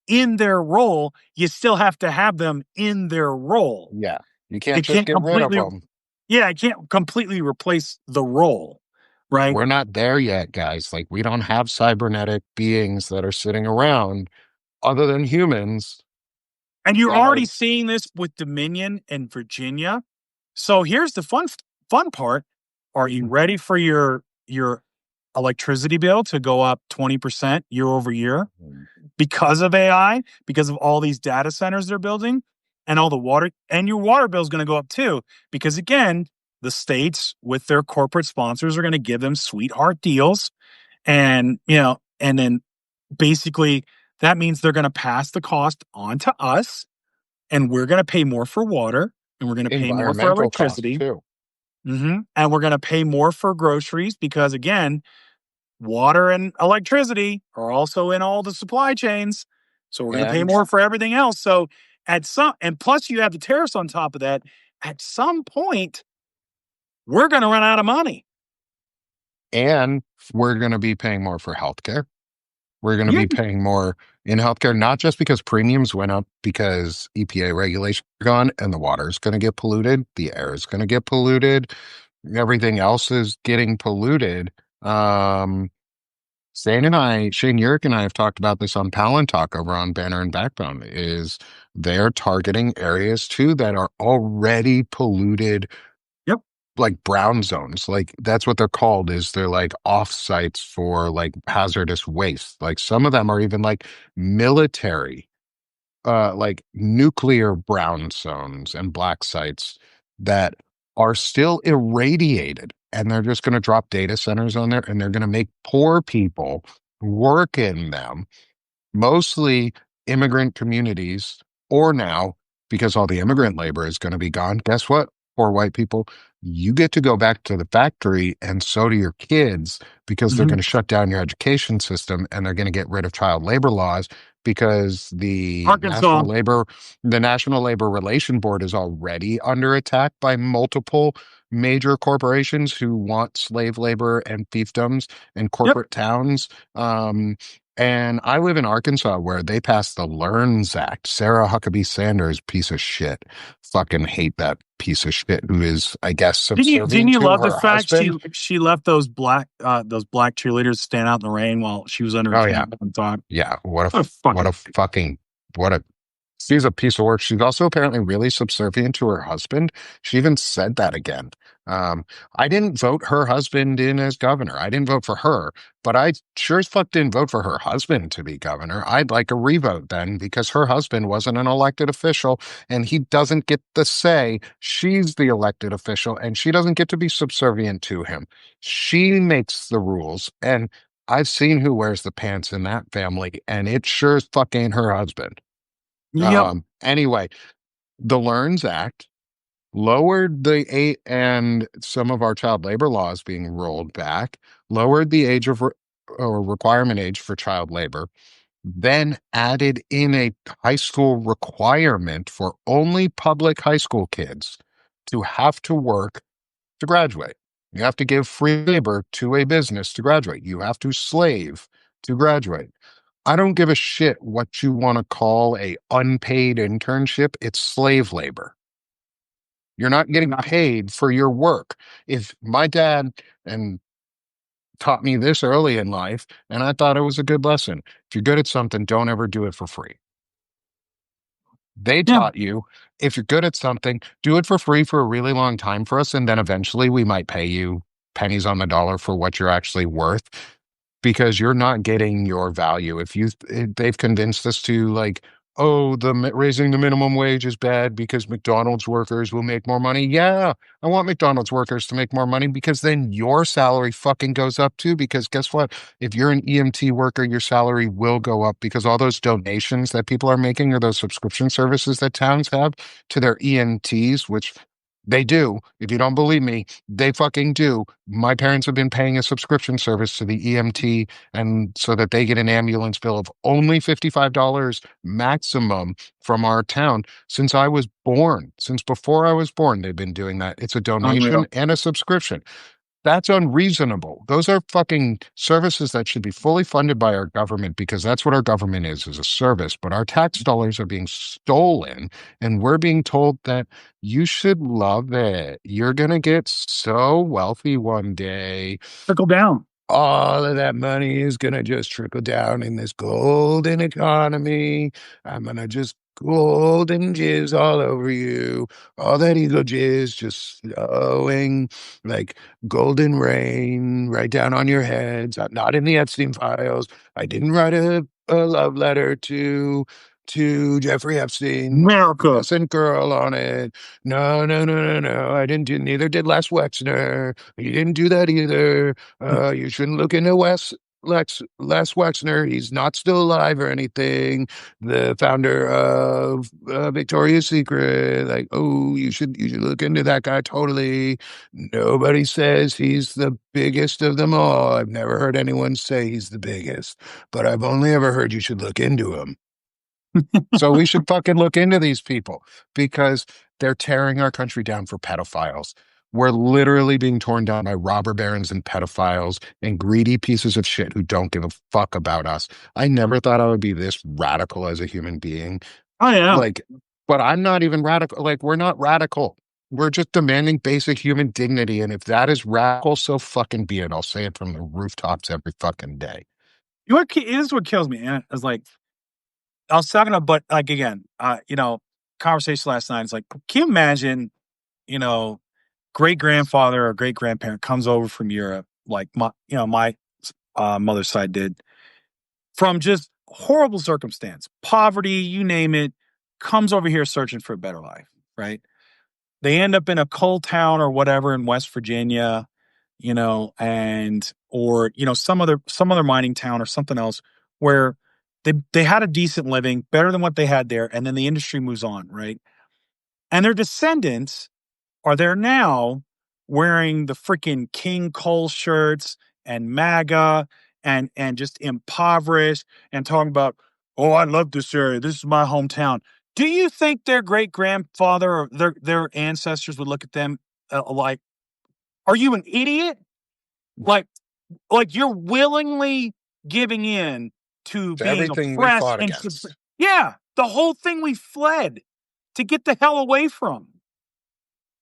in their role. You still have to have them in their role. yeah. You can't It just can't get rid of completely, them. yeah, it can't completely replace the role, right? We're not there yet, guys. Like, we don't have cybernetic beings that are sitting around other than humans And you're that are, already seeing this with Dominion and Virginia. So here's the fun part. Are you ready for your electricity bill to go up 20% year over year because of AI, because of all these data centers they're building and all the water, and your water bill is going to go up too because again, the states with their corporate sponsors are going to give them sweetheart deals and, and then basically that means they're going to pass the cost on to us and we're going to pay more for water and we're going to pay more for environmental costs electricity. too. And we're going to pay more for groceries because, again, water and electricity are also in all the supply chains. So we're going to pay And more for everything else. So and plus you have the tariffs on top of that. At some point, we're going to run out of money. and we're going to be paying more for healthcare. We're going to Yeah. be paying more in healthcare, not just because premiums went up because EPA regulations are gone and the water is going to get polluted, the air is going to get polluted, everything else is getting polluted. Um, Shane Yurick and I have talked about this on Palin Talk over on Banner and Backbone, is they're targeting areas too that are already polluted, Yep. like brown zones. Like that's what they're called, is they're like off sites for like hazardous waste. Like some of them are even like military, like nuclear brown zones and black sites that are still irradiated. And they're just going to drop data centers on there and they're going to make poor people work in them, mostly immigrant communities, or now, because all the immigrant labor is going to be gone, guess what? Poor white people, you get to go back to the factory, and so do your kids, because they're Hmm. going to shut down your education system and they're going to get rid of child labor laws because Arkansas. the National Labor Relation Board is already under attack by multiple major corporations who want slave labor and fiefdoms in Yep. corporate towns. And I live in Arkansas where they passed the Learns Act. Sarah Huckabee Sanders, piece of shit. Fucking hate that piece of shit who is, I guess, Didn't subservient you to love the her fact husband. she left those black cheerleaders stand out in the rain while she was under Oh yeah. attack and thought, Yeah. what a What fucking a fucking what a she's a piece of work. She's also apparently really subservient to her husband. She even said that again. Um, I didn't vote her husband in as governor. I didn't vote for her, but I sure as fuck didn't vote for her husband to be governor. I'd like a revote then because her husband wasn't an elected official and he doesn't get the say. She's the elected official and she doesn't get to be subservient to him. She makes the rules. And I've seen who wears the pants in that family, and it sure as fuck ain't her husband. yep. Anyway, the Learns Act lowered the age, and some of our child labor laws being rolled back, lowered the age of or requirement age for child labor, then added in a high school requirement for only public high school kids to have to work to graduate. You have to give free labor to a business to graduate. You have to slave to graduate. I don't give a shit what you want to call a unpaid internship. It's slave labor. You're not getting paid for your work. If my dad and taught me this early in life, and I thought it was a good lesson. If you're good at something, don't ever do it for free. They Yeah. taught you, if you're good at something, do it for free for a really long time for us, and then eventually we might pay you pennies on the dollar for what you're actually worth, because you're not getting your value. If they've convinced us to like oh, raising the minimum wage is bad because McDonald's workers will make more money. Yeah, I want McDonald's workers to make more money because then your salary fucking goes up too. Because guess what? If you're an EMT worker, your salary will go up because all those donations that people are making or those subscription services that towns have to their EMTs, which they do. If you don't believe me, they fucking do. My parents have been paying a subscription service to the EMT and so that they get an ambulance bill of only $55 maximum from our town since I was born. Since before I was born, they've been doing that. It's a donation Unreal. and a subscription. That's unreasonable. Those are fucking services that should be fully funded by our government because that's what our government is a service. But our tax dollars are being stolen, and we're being told that you should love it. You're gonna get so wealthy one day. Trickle down. All of that money is going to just trickle down in this golden economy. I'm going to just golden jizz all over you. All that ego jizz just flowing like golden rain right down on your heads. I'm not in the Epstein files. I didn't write a love letter to Jeffrey Epstein. America. Innocent girl on it. No, no, no, no, no. I didn't do, neither did Les Wexner. You didn't do that either. You shouldn't look into Les Wexner. He's not still alive or anything. The founder of Victoria's Secret. Like, oh, you should look into that guy totally. Nobody says he's the biggest of them all. I've never heard anyone say he's the biggest, but I've only ever heard you should look into him. So we should fucking look into these people because they're tearing our country down for pedophiles. We're literally being torn down by robber barons and pedophiles and greedy pieces of shit who don't give a fuck about us. I never thought I would be this radical as a human being. Oh yeah. Like, but I'm not even radical. Like, we're not radical. We're just demanding basic human dignity. And if that is radical, so fucking be it. I'll say it from the rooftops every fucking day. This is what kills me, man. It's like I was talking about, but like again, conversation last night. It's like, can you imagine, you know, great grandfather or great grandparent comes over from Europe, like my mother's side did, from just horrible circumstance, poverty, you name it, comes over here searching for a better life, right? They end up in a coal town or whatever in West Virginia, and or some other mining town or something else where they had a decent living, better than what they had there, and then the industry moves on, right? And their descendants are there now wearing the freaking King Cole shirts and MAGA and just impoverished and talking about, oh, I love this area. This is my hometown. Do you think their great grandfather or their ancestors would look at them like, are you an idiot? Like, you're willingly giving in to To being everything we oppressed fought and against. yeah, the whole thing we fled to get the hell away from.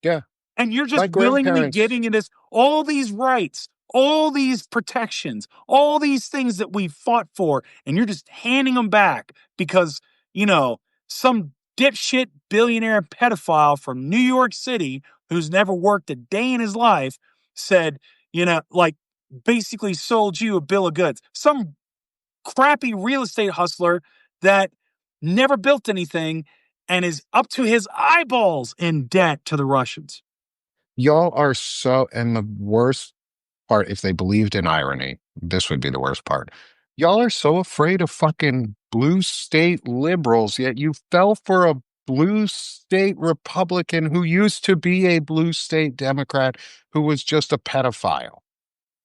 Yeah. And you're My just willingly grandparents. giving it all these rights, all these protections, all these things that we fought for, and you're just handing them back because, some dipshit billionaire pedophile from New York City who's never worked a day in his life said, like basically sold you a bill of goods. Some crappy real estate hustler that never built anything and is up to his eyeballs in debt to the Russians. Y'all are so, and the worst part, if they believed in irony, this would be the worst part. Y'all are so afraid of fucking blue state liberals, yet you fell for a blue state Republican who used to be a blue state Democrat who was just a pedophile.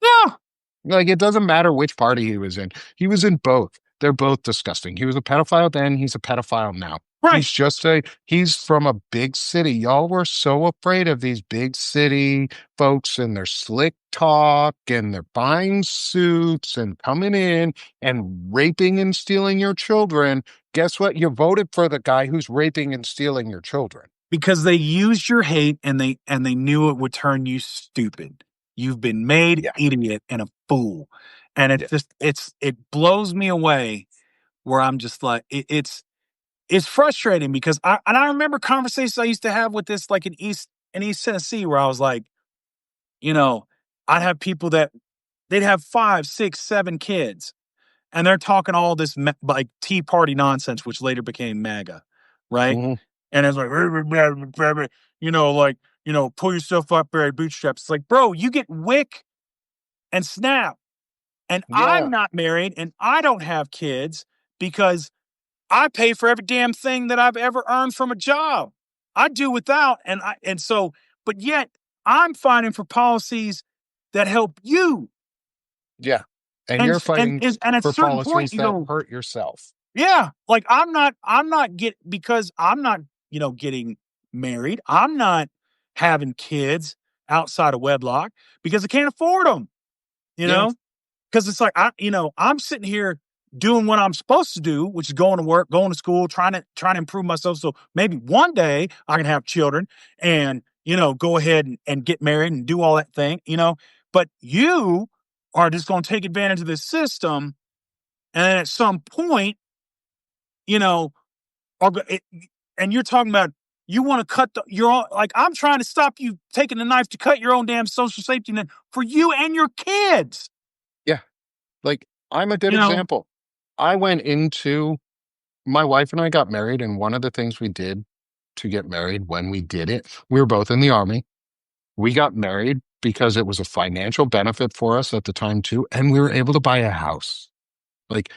Yeah, Like, it doesn't matter which party he was in. He was in both. They're both disgusting. He was a pedophile then, he's a pedophile now. right. He's from a big city. Y'all were so afraid of these big city folks and their slick talk and their buying suits and coming in and raping and stealing your children. Guess what? You voted for the guy who's raping and stealing your children. Because they used your hate and they knew it would turn you stupid. You've been made Yeah. idiot and a fool. And Yeah. it blows me away where I'm just like it's frustrating because I remember conversations I used to have with this like in East Tennessee where I was like, I'd have people that they'd have 5, 6, 7 kids. and they're talking all this like Tea Party nonsense, which later became MAGA, right? Hmm. And it's like, like, pull yourself up by your bootstraps. It's like, bro, you get Wick and Snap, and I'm Yeah. not married, and I don't have kids because I pay for every damn thing that I've ever earned from a job. I do without, but yet I'm fighting for policies that help you. Yeah. And you're fighting And at a for certain point, policies you that go, hurt yourself. yeah, like I'm not because I'm not, getting married. I'm not having kids outside of wedlock because I can't afford them, you Yeah. know? Because it's like I'm sitting here doing what I'm supposed to do, which is going to work, going to school, trying to improve myself. So maybe one day I can have children and go ahead and get married and do all that thing. But you are just going to take advantage of this system, and then at some point, you know, are go- it, and you're talking about you want to cut your own. Like I'm trying to stop you taking the knife to cut your own damn social safety net for you and your kids. Yeah. Like, I'm a good You know, example. I went into My wife and I got married, and one of the things we did to get married when we did it, we were both in the army. We got married because it was a financial benefit for us at the time, too. And we were able to buy a house. Like,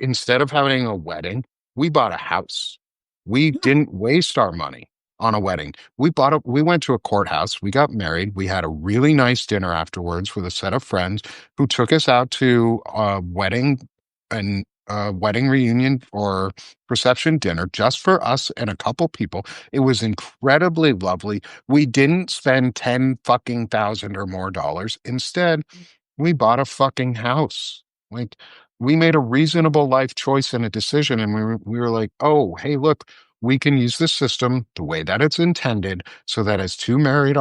instead of having a wedding, we bought a house. We yeah, didn't waste our money on a wedding. We went to a courthouse. We got married. We had a really nice dinner afterwards with a set of friends who took us out to a wedding reunion or reception dinner just for us and a couple people. It was incredibly lovely. We didn't spend 10 fucking thousand or more dollars. Instead, we bought a fucking house. Like, we made a reasonable life choice and a decision, and we were like, oh, hey, look, we can use this system the way that it's intended, so that as two married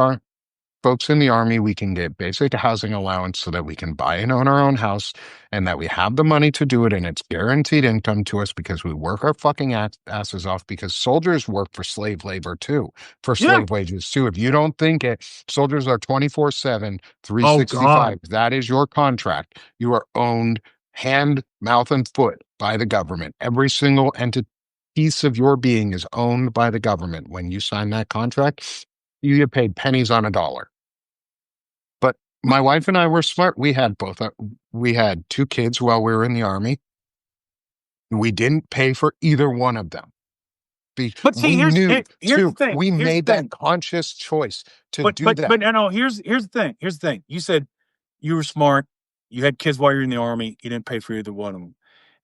folks in the army, we can get basic housing allowance so that we can buy and own our own house, and that we have the money to do it, and it's guaranteed income to us because we work our fucking asses off, because soldiers work for slave labor too, for yeah. slave wages too. If you don't think it, soldiers are 24/7, Oh 365. God. That is your contract. You are owned hand, mouth, and foot by the government. Every single entity, piece of your being is owned by the government. When you sign that contract, you get paid pennies on a dollar. But my wife and I were smart. We had two kids while we were in the army. We didn't pay for either one of them. But see, We knew here's the too. thing. We Here's the made that thing. conscious choice to do But that. no. Here's the thing. Here's the thing. You said you were smart. You had kids while you were in the army. You didn't pay for either one of them.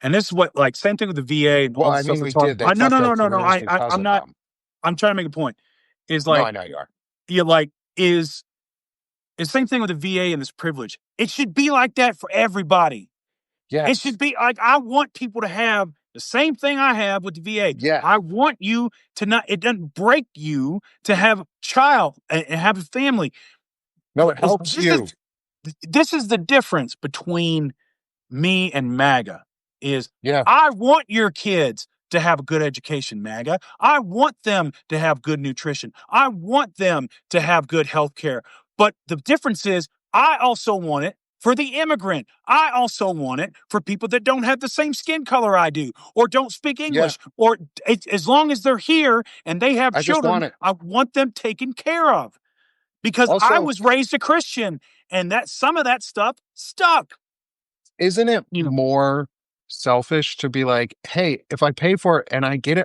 And this is what, like, same thing with the VA and Well, all the I stuff mean, we're we talking. did. They No, fucked our no. careers because I'm of not. them. I'm trying to make a point. Is No, like I know you are. you like is it's same thing with the VA and this privilege. It should be like that for everybody. It Yes. should be like I want people to have the same thing I have with the VA. Yeah. I want you to not. It doesn't break you to have a child and have a family. No, it helps This is you. the difference between me and MAGA is Yeah. I want your kids to have a good education, MAGA. I want them to have good nutrition. I want them to have good health care. But the difference is I also want it for the immigrant. I also want it for people that don't have the same skin color I do or don't speak Yeah. English or as long as they're here and they have I just children, want it. I want them taken care of because I Also, was raised a Christian and that some of that stuff stuck. isn't it You know, more selfish to be like, hey, if I pay for it and I get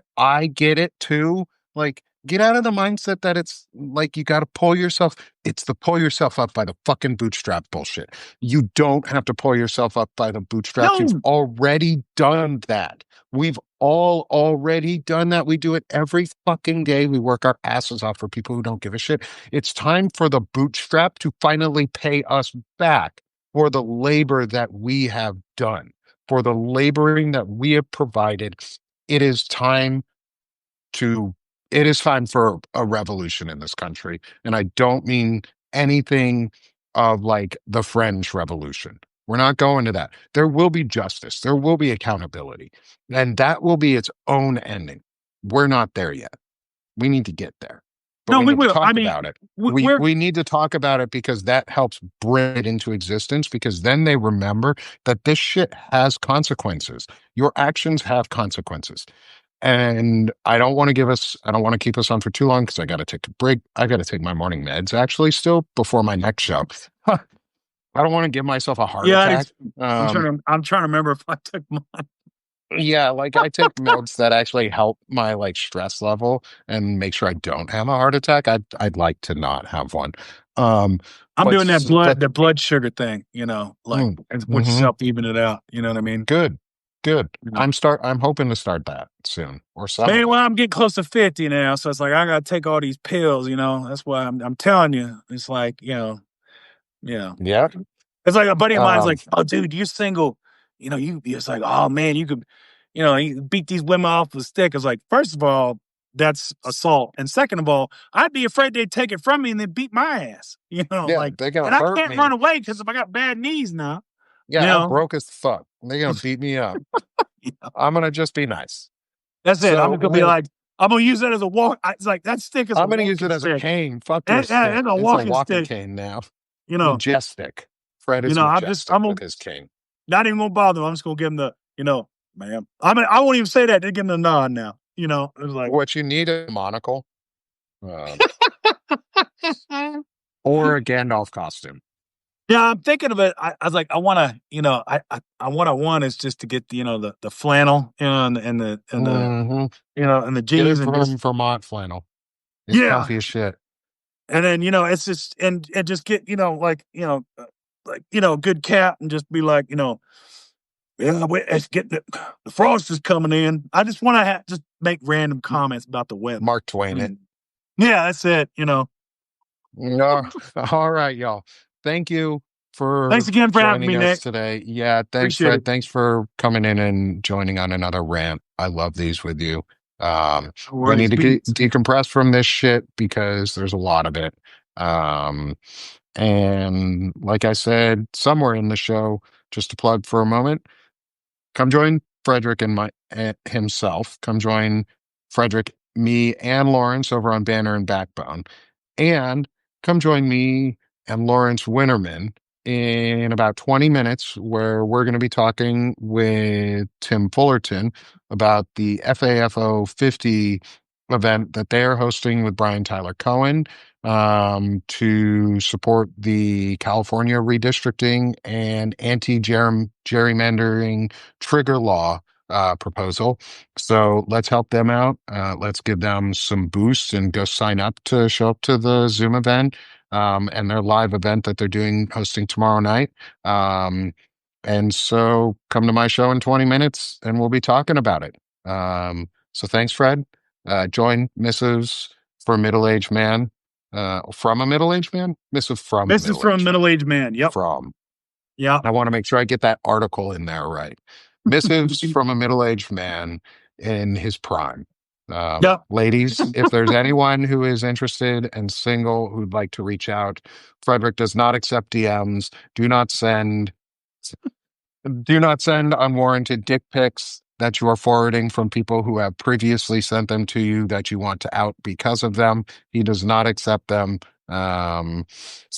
it too? Like, get out of the mindset that it's like you got to pull yourself. It's the pull yourself up by the fucking bootstrap bullshit. You don't have to pull yourself up by the bootstraps. You've no, already done that. We've all already done that. We do it every fucking day. We work our asses off for people who don't give a shit. It's time for the bootstrap to finally pay us back for the labor that we have done, for the laboring that we have provided. It is time to, it is time for a revolution in this country. And I don't mean anything of like the French Revolution. We're not going to that. There will be justice, there will be accountability, and that will be its own ending. We're not there yet. We need to get there. but No, we we need to will. I talk mean, about it. We we're we need to talk about it because that helps bring it into existence because then they remember that this shit has consequences. Your actions have consequences. And I don't want to keep us on for too long because I got to take a break. I got to take my morning meds actually still before my next show. I don't want to give myself a heart yeah. attack. Um, I'm trying to remember if I took mine. yeah, like I take meds that actually help my like stress level and make sure I don't have a heart attack. I'd like to not have one. Um, I'm but doing s- but that blood sugar thing, like which is mhm. help even it out. You know what I mean? Good, good. You know. I'm hoping to start that soon or some of Man, it. well, I'm getting close to 50 now, so it's like I gotta take all these pills. That's why I'm telling you. It's like you know. Yeah. It's like a buddy of mine's Um, like, "Oh, dude, you're single. It's like, oh man, you could, you beat these women off with a stick." It's like, first of all, that's assault, and second of all, I'd be afraid they'd take it from me and then beat my ass. yeah, they're gonna And I hurt can't run me. away because if I got bad knees now, you Yeah, I'm know, broke as fuck. They're gonna beat me up. you know, I'm gonna just be nice. that's it. I'm So just gonna be like, I'm gonna use that as a walk. It's like that stick is a I'm gonna use walking it as a stick. cane. Fuck your stick. It's a It's a walking walking stick. cane now. You know, Majestic. Fred is majestic I'm gonna with his cane. not even gonna bother him. I'm just gonna give him ma'am. I won't even say that. They give him the nod now. It's like, What you need is a monocle, um, or a Gandalf costume. yeah, I'm thinking of it. I was like, I want to, what I want is just to get the flannel, Hmm. and the Get jeans it and from just Vermont flannel. It's yeah, comfy as shit. and then it's just and just get good cap and just be like yeah, wait, it's getting the frost is coming in. I just want to just make random comments about the weather. Mark Twain it. Mm. Yeah, that's it. No. All right, y'all. Thank you Thanks for again for having joining me, us Nick. today. Yeah, thanks, Appreciate it. Fred. Thanks for coming in and joining on another rant. I love these with you. No We need worries. to decompress from this shit because there's a lot of it. Um, and like I said, somewhere in the show, just to plug for a moment, come join Frederick and himself. Come join Frederick, me, and Lawrence over on Banner and Backbone. And come join me and Lawrence Winterman in about 20 minutes, where we're going to be talking with Tim Fullerton about the FAFO 50 event that they are hosting with Brian Tyler Cohen to support the California redistricting and anti-gerrymandering trigger law proposal. So let's help them out. Let's give them some boosts and go sign up to show up to the Zoom event and their live event that they're hosting tomorrow night. Um, and so come to my show in 20 minutes and we'll be talking about it. So thanks, Fred. Join Missives for a Middle-Aged Man. From a middle-aged man? Missive from a This is from middle-aged man. middle aged man. Yep. From. Yeah. I want to make sure I get that article in there right. Missives from a middle-aged man in his prime. Yep. Ladies, if there's anyone who is interested and single who'd like to reach out, Frederick does not accept DMs. Do not send unwarranted dick pics that you are forwarding from people who have previously sent them to you that you want to out because of them. He does not accept them. Um,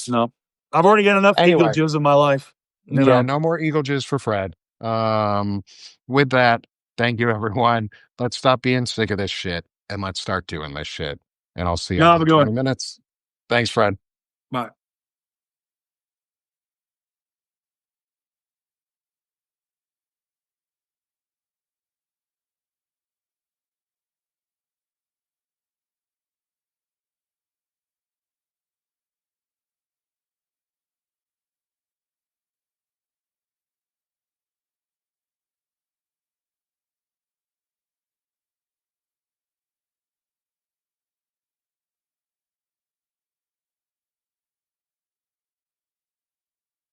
No. I've already got enough eagle anyway, jizz in my life. yeah, no more eagle jizz for Fred. With that, thank you, everyone. Let's stop being sick of this shit and let's start doing this shit. And I'll see No, y'all have a in good 20 one. minutes. Thanks, Fred. Bye.